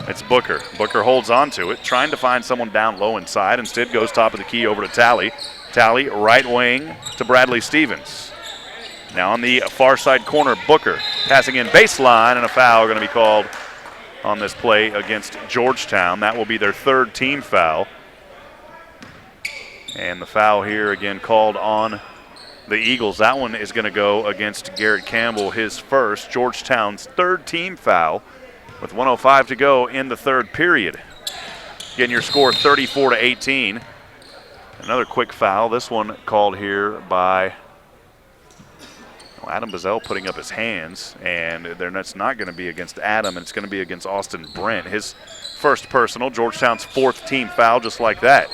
It's Booker. Booker holds on to it, trying to find someone down low inside. Instead goes top of the key over to Talley. Talley, right wing to Bradley Stevens. Now on the far side corner, Booker passing in baseline, and a foul going to be called on this play against Georgetown. That will be their 3rd team foul. And the foul here again called on the Eagles. That one is going to go against Garrett Campbell, his first. Georgetown's 3rd team foul with 1:05 to go in the third period. Again, your score 34-18. Another quick foul. This one called here by Adam Bazell putting up his hands, and that's not going to be against Adam, and it's going to be against Austin Brent. His first personal, Georgetown's 4th team foul, just like that.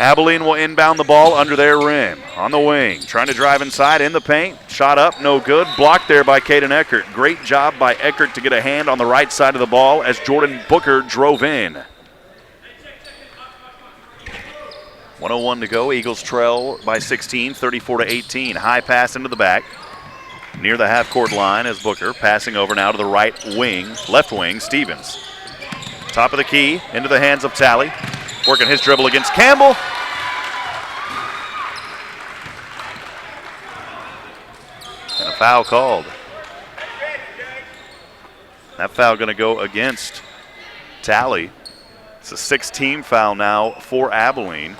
Abilene will inbound the ball under their rim. On the wing, trying to drive inside in the paint. Shot up, no good. Blocked there by Caden Eckert. Great job by Eckert to get a hand on the right side of the ball as Jordan Booker drove in. 1:01 to go. Eagles trail by 16, 34-18. High pass into the back. Near the half-court line as Booker passing over now to the right wing, left wing, Stevens. Top of the key, into the hands of Talley. Working his dribble against Campbell. And a foul called. That foul going to go against Talley. It's a 6-team foul now for Abilene.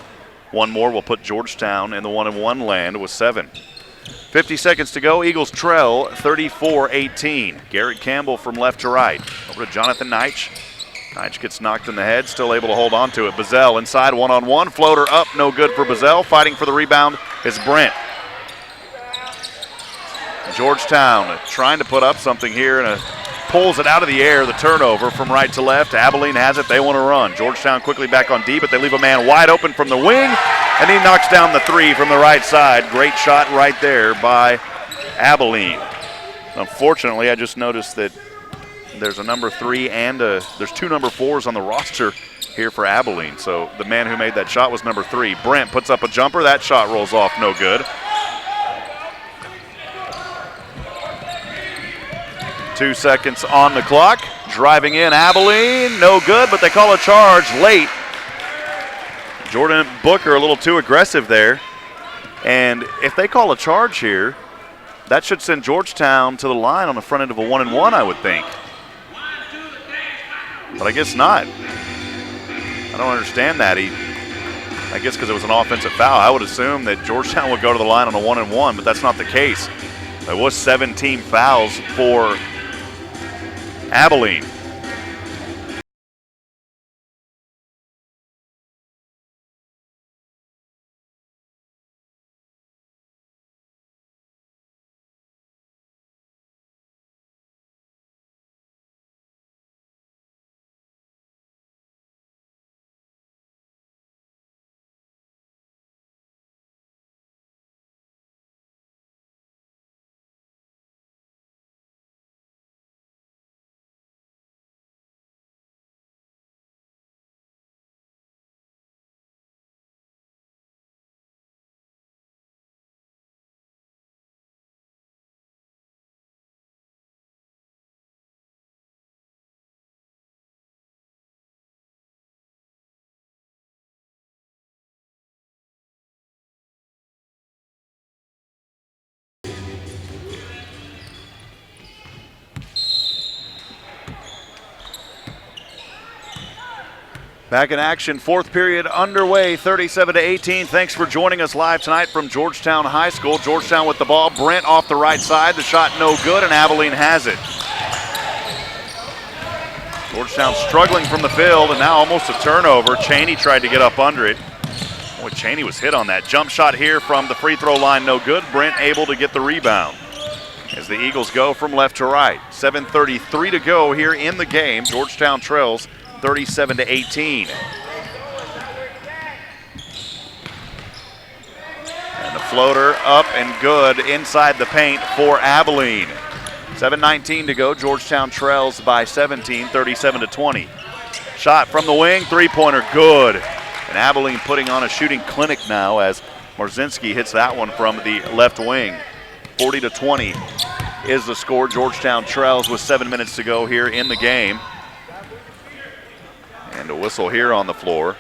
One more will put Georgetown in the 1-1 land with 7. 50 seconds to go. Eagles trail 34-18. Garrett Campbell from left to right. Over to Jonathan Knight. Knight gets knocked in the head, still able to hold on to it. Bazell inside, one-on-one. Floater up, no good for Bazell. Fighting for the rebound is Brent. Georgetown trying to put up something here and pulls it out of the air. The turnover from right to left. Abilene has it. They want to run. Georgetown quickly back on D, but they leave a man wide open from the wing, and he knocks down the 3 from the right side. Great shot right there by Abilene. Unfortunately, I just noticed that there's a number 3 and there's 2 number 4s on the roster here for Abilene. So the man who made that shot was number 3. Brent puts up a jumper. That shot rolls off, no good. 2 seconds on the clock. driving in. Abilene, no good, but they call a charge late. Jordan Booker a little too aggressive there. And if they call a charge here, that should send Georgetown to the line on the front end of a 1-and-1, I would think. But I guess not. I don't understand that. I guess because it was an offensive foul. I would assume that Georgetown would go to the line on a 1-and-1, but that's not the case. There was 17 fouls for Abilene. Back in action, fourth period underway, 37-18. Thanks for joining us live tonight from Georgetown High School. Georgetown with the ball. Brent off the right side. The shot no good, and Abilene has it. Georgetown struggling from the field, and now almost a turnover. Cheney tried to get up under it. Boy, Cheney was hit on that. Jump shot here from the free throw line, no good. Brent able to get the rebound as the Eagles go from left to right. 7:33 to go here in the game. Georgetown trails 37-18. And the floater up and good inside the paint for Abilene. 7:19 to go. Georgetown trails by 17, 37-20. Shot from the wing, three-pointer, good. And Abilene putting on a shooting clinic now as Marzinski hits that one from the left wing. 40-20 is the score. Georgetown trails with 7 minutes to go here in the game. And a whistle here on the floor.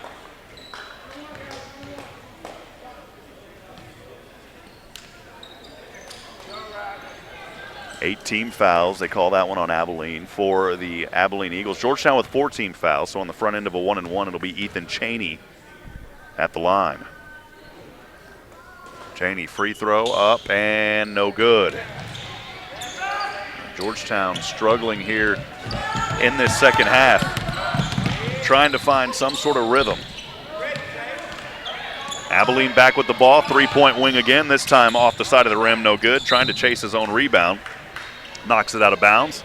Eight team fouls. They call that one on Abilene for the Abilene Eagles. Georgetown with 14 fouls, so on the front end of a 1-and-1, it'll be Ethan Cheney at the line. Cheney free throw up and no good. Georgetown struggling here in this second half, trying to find some sort of rhythm. Abilene back with the ball, three-point wing again, this time off the side of the rim, no good. Trying to chase his own rebound, knocks it out of bounds.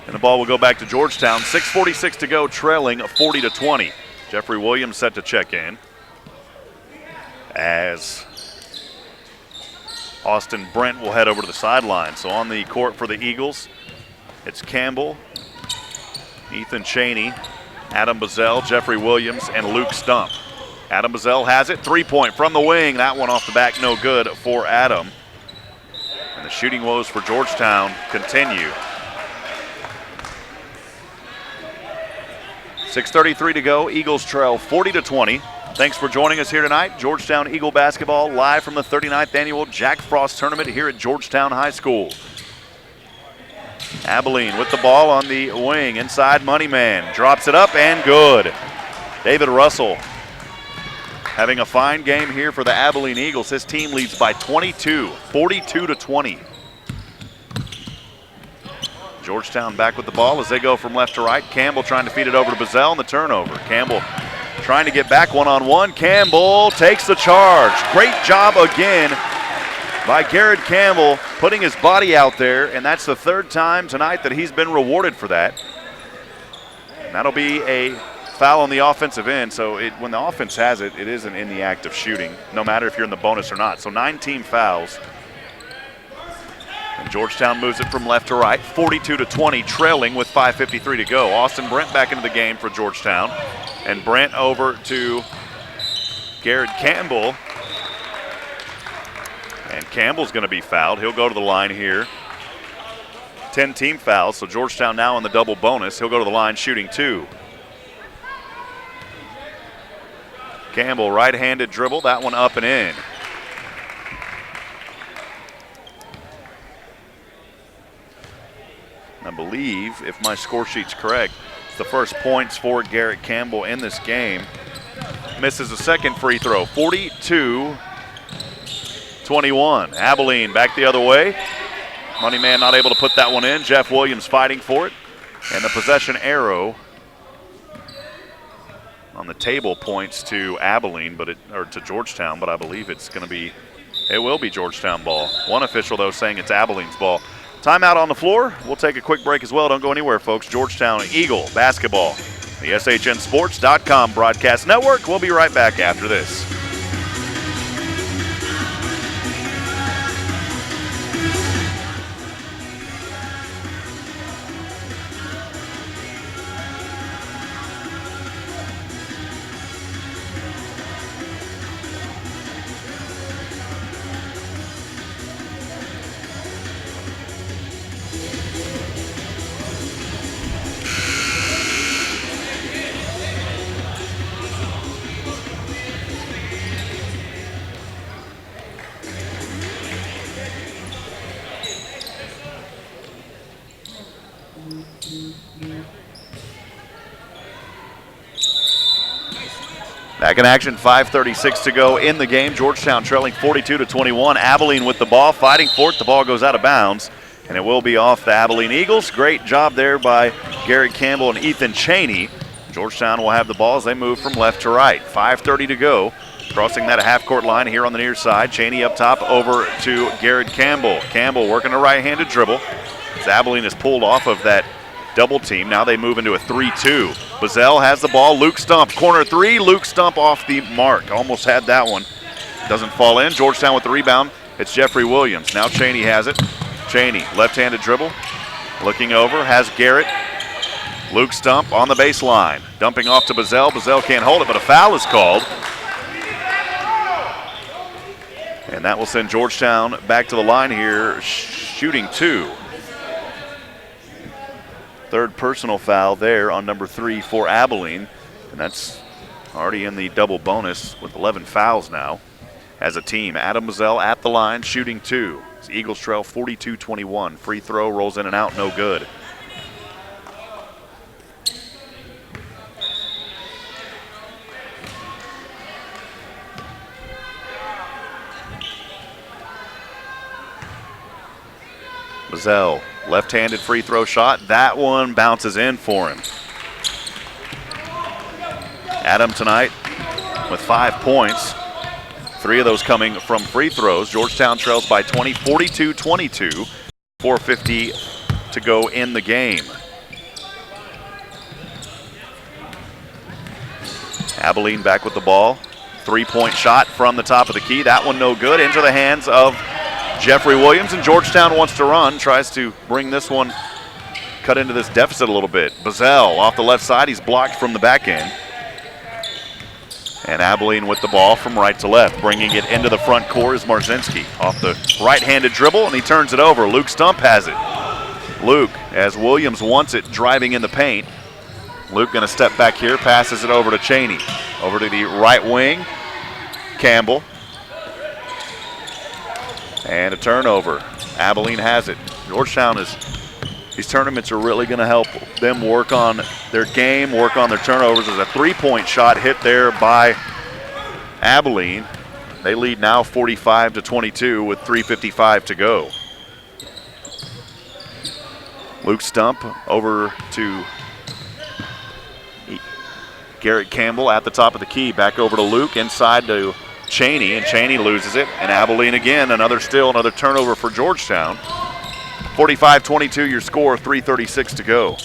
And the ball will go back to Georgetown. 6:46 to go, trailing 40-20. Jeffrey Williams set to check in as Austin Brent will head over to the sideline. So on the court for the Eagles, it's Campbell, Ethan Cheney, Adam Bazell, Jeffrey Williams, and Luke Stump. Adam Bazell has it, three-point from the wing. That one off the back, no good for Adam. And the shooting woes for Georgetown continue. 6:33 to go, Eagles trail 40-20. Thanks for joining us here tonight. Georgetown Eagle basketball live from the 39th annual Jack Frost Tournament here at Georgetown High School. Abilene with the ball on the wing, inside Moneyman, drops it up and good. David Russell having a fine game here for the Abilene Eagles. His team leads by 22, 42-20. Georgetown back with the ball as they go from left to right. Campbell trying to feed it over to Bazell and the turnover. Campbell trying to get back one-on-one. Campbell takes the charge. Great job again by Garrett Campbell, putting his body out there, and that's the third time tonight that he's been rewarded for that. And that'll be a foul on the offensive end, so when the offense has it, it isn't in the act of shooting, no matter if you're in the bonus or not. So 9 team fouls. And Georgetown moves it from left to right, 42-20, trailing with 5:53 to go. Austin Brent back into the game for Georgetown. And Brent over to Garrett Campbell. And Campbell's going to be fouled. He'll go to the line here. 10 team fouls, so Georgetown now in the double bonus. He'll go to the line shooting 2. Campbell, right-handed dribble, that one up and in. I believe, if my score sheet's correct, it's the first points for Garrett Campbell in this game. Misses a second free throw, 42-21. Abilene back the other way. Moneyman not able to put that one in. Jeff Williams fighting for it. And the possession arrow on the table points to Abilene, or to Georgetown, but I believe it will be Georgetown ball. One official, though, saying it's Abilene's ball. Timeout on the floor. We'll take a quick break as well. Don't go anywhere, folks. Georgetown Eagle basketball. The SHNSports.com broadcast network. We'll be right back after this. Back in action, 5:36 to go in the game. Georgetown trailing 42-21. Abilene with the ball, fighting for it. The ball goes out of bounds, and it will be off the Abilene Eagles. Great job there by Garrett Campbell and Ethan Cheney. Georgetown will have the ball as they move from left to right. 5:30 to go. Crossing that half-court line here on the near side. Cheney up top over to Garrett Campbell. Campbell working a right-handed dribble. As Abilene is pulled off of that double team. Now they move into a 3-2. Bazell has the ball. Luke Stump, corner 3. Luke Stump off the mark. Almost had that one. Doesn't fall in. Georgetown with the rebound. It's Jeffrey Williams. Now Cheney has it. Cheney, left-handed dribble. Looking over, has Garrett. Luke Stump on the baseline. Dumping off to Bazell. Bazell can't hold it, but a foul is called. And that will send Georgetown back to the line here, shooting 2. Third personal foul there on number 3 for Abilene. And that's already in the double bonus with 11 fouls now as a team. Adam Bazell at the line, shooting 2. As Eagles trail 42-21. Free throw rolls in and out, no good. Bazell, left-handed free throw shot. That one bounces in for him. Adam tonight with 5 points. 3 of those coming from free throws. Georgetown trails by 20, 42-22. 4:50 to go in the game. Abilene back with the ball. 3-point shot from the top of the key. That one no good. Into the hands of Jeffrey Williams, and Georgetown wants to run, tries to bring this one, cut into this deficit a little bit. Bazell off the left side, he's blocked from the back end. And Abilene with the ball from right to left, bringing it into the front court is Marzinski. Off the right-handed dribble, and he turns it over. Luke Stump has it. Luke, as Williams wants it, driving in the paint. Luke gonna step back here, passes it over to Cheney. Over to the right wing, Campbell. And a turnover. Abilene has it. Georgetown these tournaments are really going to help them work on their game, work on their turnovers. There's a 3-point shot hit there by Abilene. They lead now 45-22 with 3:55 to go. Luke Stump over to Garrett Campbell at the top of the key. Back over to Luke, inside to Cheney, and Cheney loses it. And Abilene again, another turnover for Georgetown. 45-22 your score, 3:36 to go.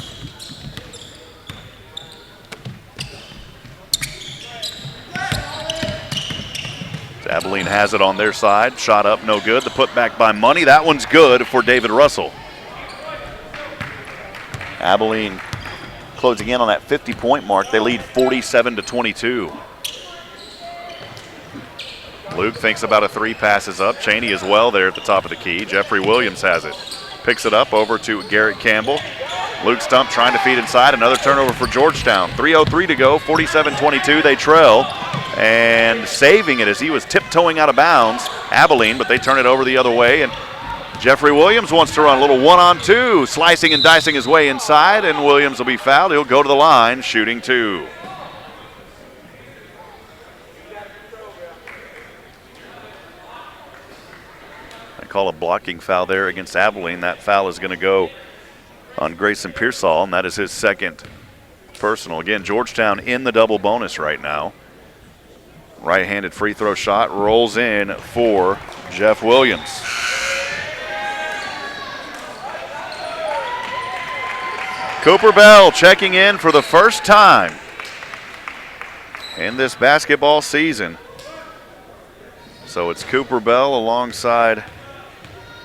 Abilene has it on their side. Shot up, no good. The putback by Money. That one's good for David Russell. Abilene closing in on that 50-point mark. They lead 47-22. Luke thinks about a 3, passes up. Cheney as well there at the top of the key. Jeffrey Williams has it. picks it up over to Garrett Campbell. Luke Stump trying to feed inside. Another turnover for Georgetown. 3:03 to go, 47-22. They trail. And saving it as he was tiptoeing out of bounds, Abilene, but they turn it over the other way. And Jeffrey Williams wants to run a little 1-on-2, slicing and dicing his way inside, and Williams will be fouled. He'll go to the line, shooting 2. I call a blocking foul there against Abilene. That foul is going to go on Grayson Pearsall, and that is his second personal. Again, Georgetown in the double bonus right now. Right-handed free throw shot rolls in for Jeff Williams. Cooper Bell checking in for the first time in this basketball season. So it's Cooper Bell alongside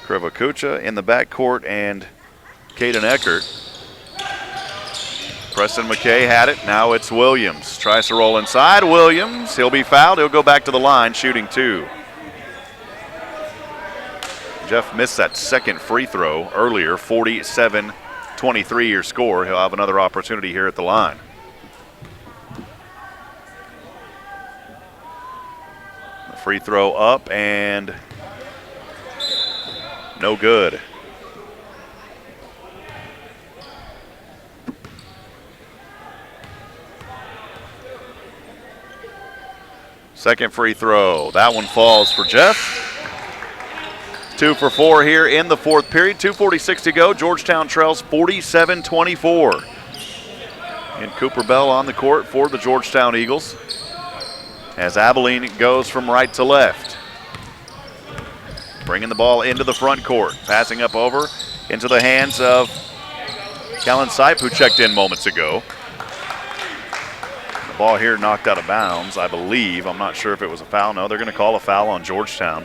Krivokucha in the backcourt and Caden Eckert. Preston McKay had it. Now it's Williams. Tries to roll inside. Williams, he'll be fouled. He'll go back to the line, shooting 2. Jeff missed that second free throw earlier. 47-23 your score. He'll have another opportunity here at the line. The free throw up and no good. Second free throw. That one falls for Jeff. 2 for 4 here in the fourth period. 2:46 to go. Georgetown trails 47-24. And Cooper Bell on the court for the Georgetown Eagles as Abilene goes from right to left. Bringing the ball into the front court. Passing up over into the hands of Callan Sipe, who checked in moments ago. Ball here knocked out of bounds, I believe. I'm not sure if it was a foul. No, they're going to call a foul on Georgetown.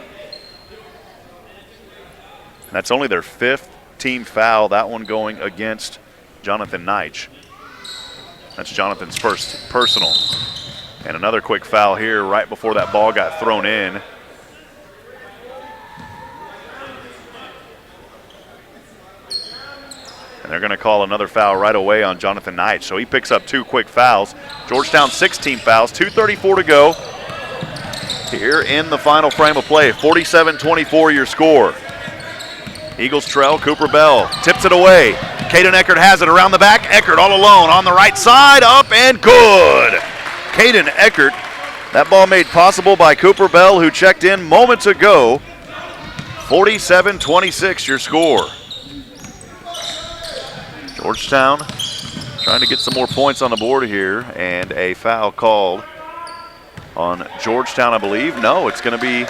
That's only their 5th team foul, that one going against Jonathan Neitch. That's Jonathan's first personal. And another quick foul here right before that ball got thrown in. They're going to call another foul right away on Jonathan Knight. So he picks up 2 quick fouls. Georgetown 16 fouls, 2:34 to go here in the final frame of play. 47-24 your score. Eagles trail. Cooper Bell tips it away. Caden Eckert has it around the back. Eckert all alone on the right side, up and good. Caden Eckert, that ball made possible by Cooper Bell, who checked in moments ago. 47-26 your score. Georgetown trying to get some more points on the board here, and a foul called on Georgetown, I believe. No, it's going to be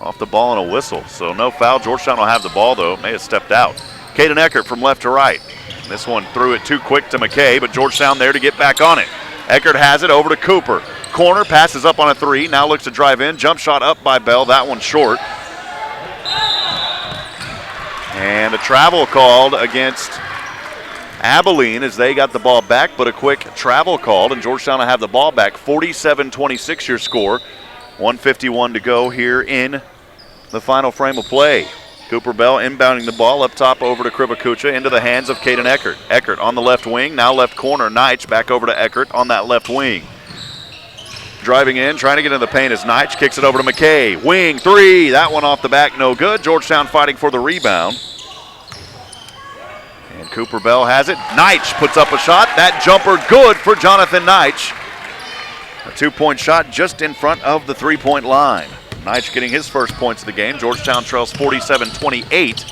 off the ball and a whistle. So no foul. Georgetown will have the ball, though. May have stepped out. Caden Eckert from left to right. This one threw it too quick to McKay, but Georgetown there to get back on it. Eckert has it over to Cooper. Corner, passes up on a 3. Now looks to drive in. Jump shot up by Bell. That one short. And a travel called against Abilene as they got the ball back, but a quick travel called, and Georgetown will have the ball back. 47-26 your score. 1:51 to go here in the final frame of play. Cooper Bell inbounding the ball up top over to Krivokucha into the hands of Caden Eckert. Eckert on the left wing, now left corner. Neitch back over to Eckert on that left wing. Driving in, trying to get into the paint as Neitch kicks it over to McKay. Wing 3, that one off the back, no good. Georgetown fighting for the rebound. And Cooper Bell has it. Neitch puts up a shot. That jumper good for Jonathan Neitch. A 2-point shot just in front of the 3-point line. Neitch getting his first points of the game. Georgetown trails 47-28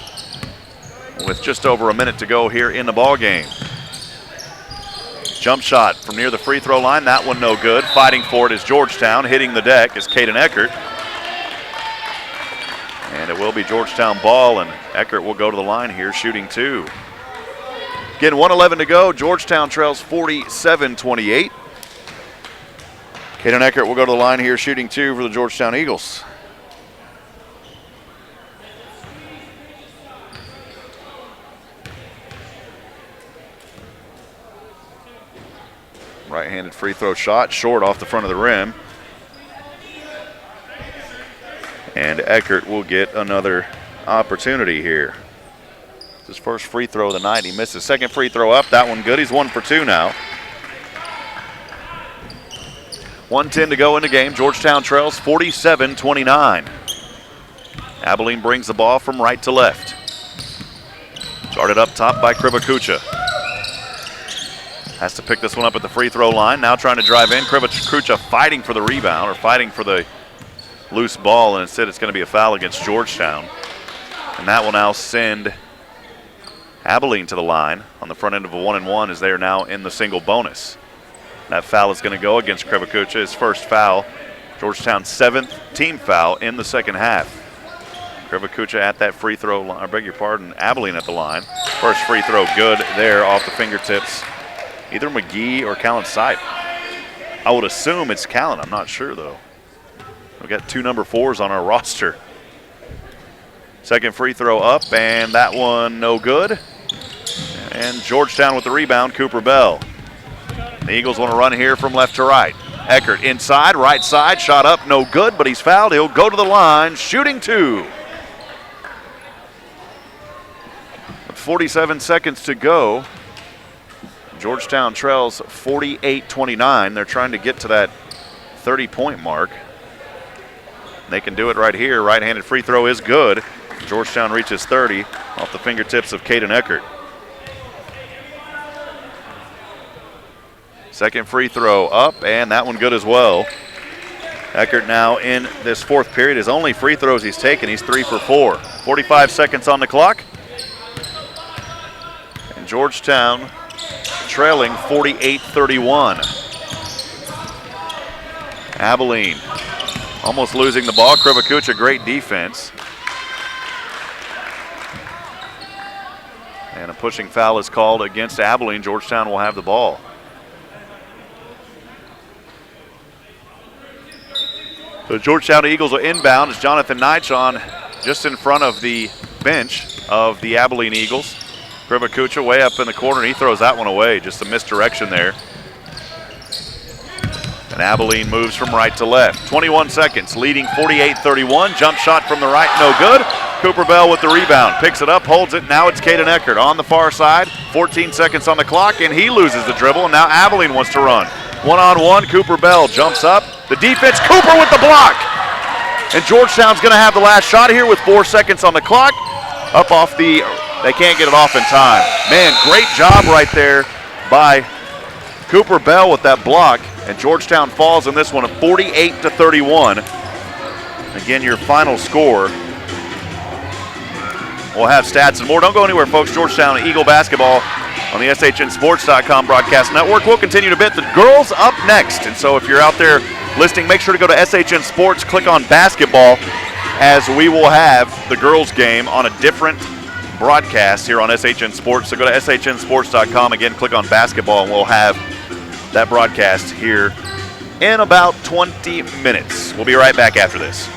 with just over a minute to go here in the ball game. Jump shot from near the free throw line. That one no good. Fighting for it is Georgetown. Hitting the deck is Caden Eckert. And it will be Georgetown ball, and Eckert will go to the line here, shooting 2. Again, 1:11 to go. Georgetown trails 47-28. Caden Eckert will go to the line here, shooting 2 for the Georgetown Eagles. Right-handed free throw shot, short off the front of the rim. And Eckert will get another opportunity here. It's his first free throw of the night. He missed his second free throw up. That one good. He's 1 for 2 now. 1:10 to go in the game. Georgetown trails 47-29. Abilene brings the ball from right to left. Started up top by Krivakucha. Has to pick this one up at the free throw line. Now trying to drive in. Krivakucha fighting for the rebound, or fighting for the loose ball, and instead it's going to be a foul against Georgetown. And that will now send Abilene to the line on the front end of a 1-and-1 as they are now in the single bonus. That foul is going to go against Krivakucha, his first foul. Georgetown's 7th team foul in the second half. Krivakucha at that free throw line, I beg your pardon, Abilene at the line. First free throw good there off the fingertips. Either McGee or Callan Sipe. I would assume it's Callan, I'm not sure though. We've got 2 number 4s on our roster. Second free throw up, and that one no good. And Georgetown with the rebound, Cooper Bell. The Eagles want to run here from left to right. Eckert inside, right side, shot up, no good, but he's fouled. He'll go to the line, shooting 2. With 47 seconds to go, Georgetown trails 48-29. They're trying to get to that 30-point mark. They can do it right here. Right-handed free throw is good. Georgetown reaches 30 off the fingertips of Caden Eckert. Second free throw up, and that one good as well. Eckert now in this fourth period, his only free throws he's taken, he's 3 for 4. 45 seconds on the clock. And Georgetown trailing 48-31. Abilene almost losing the ball. Krivakucha, great defense. And a pushing foul is called against Abilene. Georgetown will have the ball. The Georgetown Eagles will inbound as Jonathan Knight's on just in front of the bench of the Abilene Eagles. Krivakucha way up in the corner, and he throws that one away. Just a misdirection there. And Abilene moves from right to left. 21 seconds, leading 48-31. Jump shot from the right, no good. Cooper Bell with the rebound, picks it up, holds it. Now it's Caden Eckert on the far side. 14 seconds on the clock, and he loses the dribble. And now Abilene wants to run. One-on-one, Cooper Bell jumps up. The defense, Cooper with the block. And Georgetown's going to have the last shot here with 4 seconds on the clock. Up off the, they can't get it off in time. Man, great job right there by Cooper Bell with that block. And Georgetown falls in this one of 48-31. Again, your final score. We'll have stats and more. Don't go anywhere, folks. Georgetown Eagle basketball on the SHNSports.com broadcast network. We'll continue to bet the girls up next. And so if you're out there listening, make sure to go to SHN Sports, click on basketball, as we will have the girls game on a different broadcast here on SHN Sports. So go to SHNSports.com, again, click on basketball, and we'll have that broadcast here in about 20 minutes. We'll be right back after this.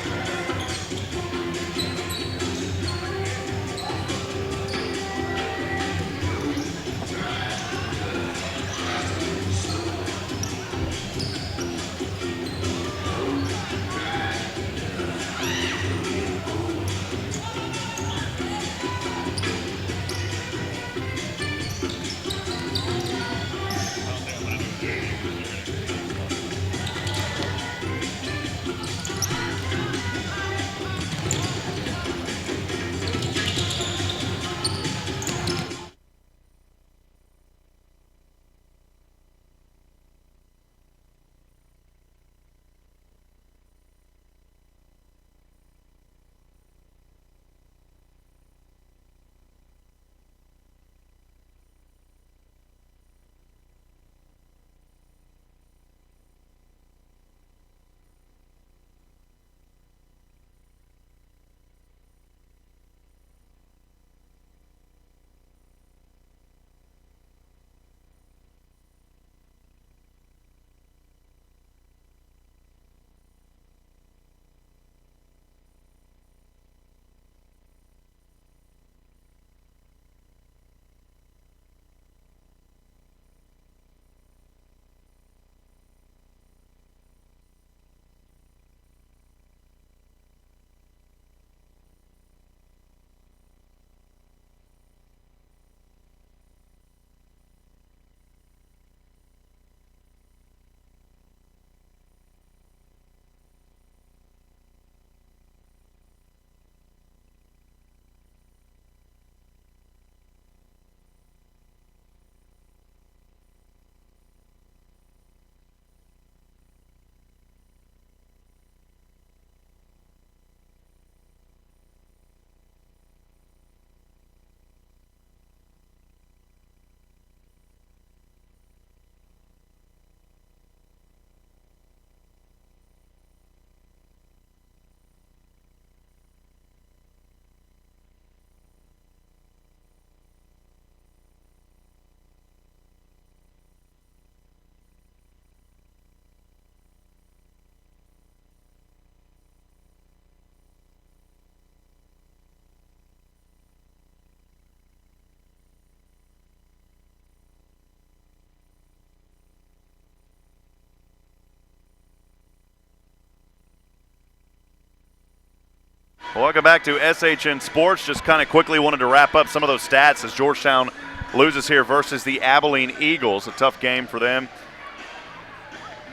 Welcome back to SHN Sports. Just kind of quickly wanted to wrap up some of those stats as Georgetown loses here versus the Abilene Eagles. A tough game for them.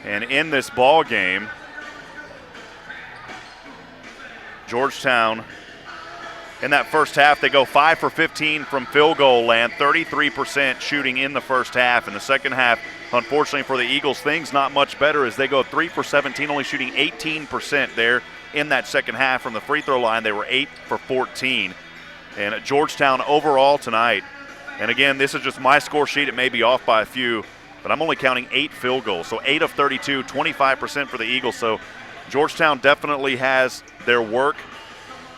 And in this ball game, Georgetown, in that first half, they go 5 for 15 from field goal land, 33% shooting in the first half. In the second half, unfortunately for the Eagles, things not much better as they go 3 for 17, only shooting 18% there in that second half. From the free throw line, they were 8 for 14. And at Georgetown overall tonight, and again, this is just my score sheet. It may be off by a few, but I'm only counting 8 field goals. So 8 of 32, 25% for the Eagles. So Georgetown definitely has their work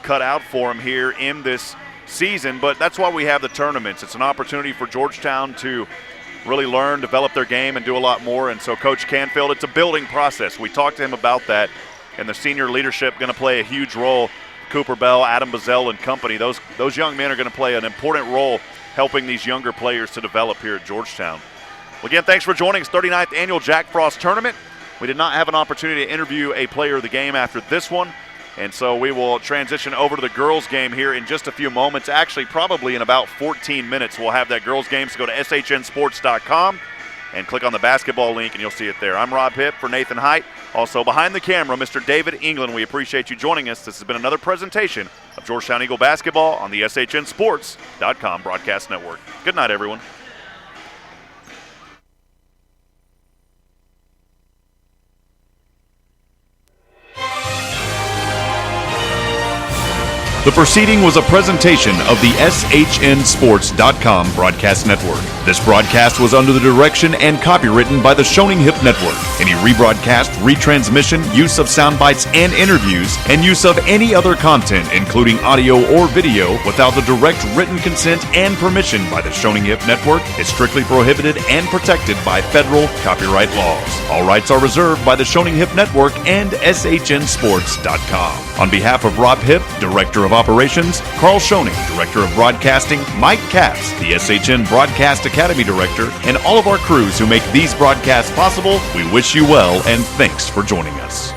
cut out for them here in this season, but that's why we have the tournaments. It's an opportunity for Georgetown to really learn, develop their game, and do a lot more. And so Coach Canfield, it's a building process. We talked to him about that, and the senior leadership going to play a huge role. Cooper Bell, Adam Bazell, and company, those young men are going to play an important role helping these younger players to develop here at Georgetown. Well, again, thanks for joining us. 39th Annual Jack Frost Tournament. We did not have an opportunity to interview a player of the game after this one, and so we will transition over to the girls' game here in just a few moments. Actually, probably in about 14 minutes, we'll have that girls' game. So go to shnsports.com and click on the basketball link, and you'll see it there. I'm Rob Hipp for Nathan Height. Also behind the camera, Mr. David England. We appreciate you joining us. This has been another presentation of Georgetown Eagle basketball on the shnsports.com broadcast network. Good night, everyone. The proceeding was a presentation of the SHNSports.com broadcast network. This broadcast was under the direction and copywritten by the Shoning Hip Network. Any rebroadcast, retransmission, use of sound bites and interviews, and use of any other content, including audio or video, without the direct written consent and permission by the Shoning Hip Network is strictly prohibited and protected by federal copyright laws. All rights are reserved by the Shoning Hip Network and SHNSports.com. On behalf of Rob Hipp, Director of Operations, Carl Schoening, Director of Broadcasting, Mike Katz, the SHN Broadcast Academy Director, and all of our crews who make these broadcasts possible, we wish you well and thanks for joining us.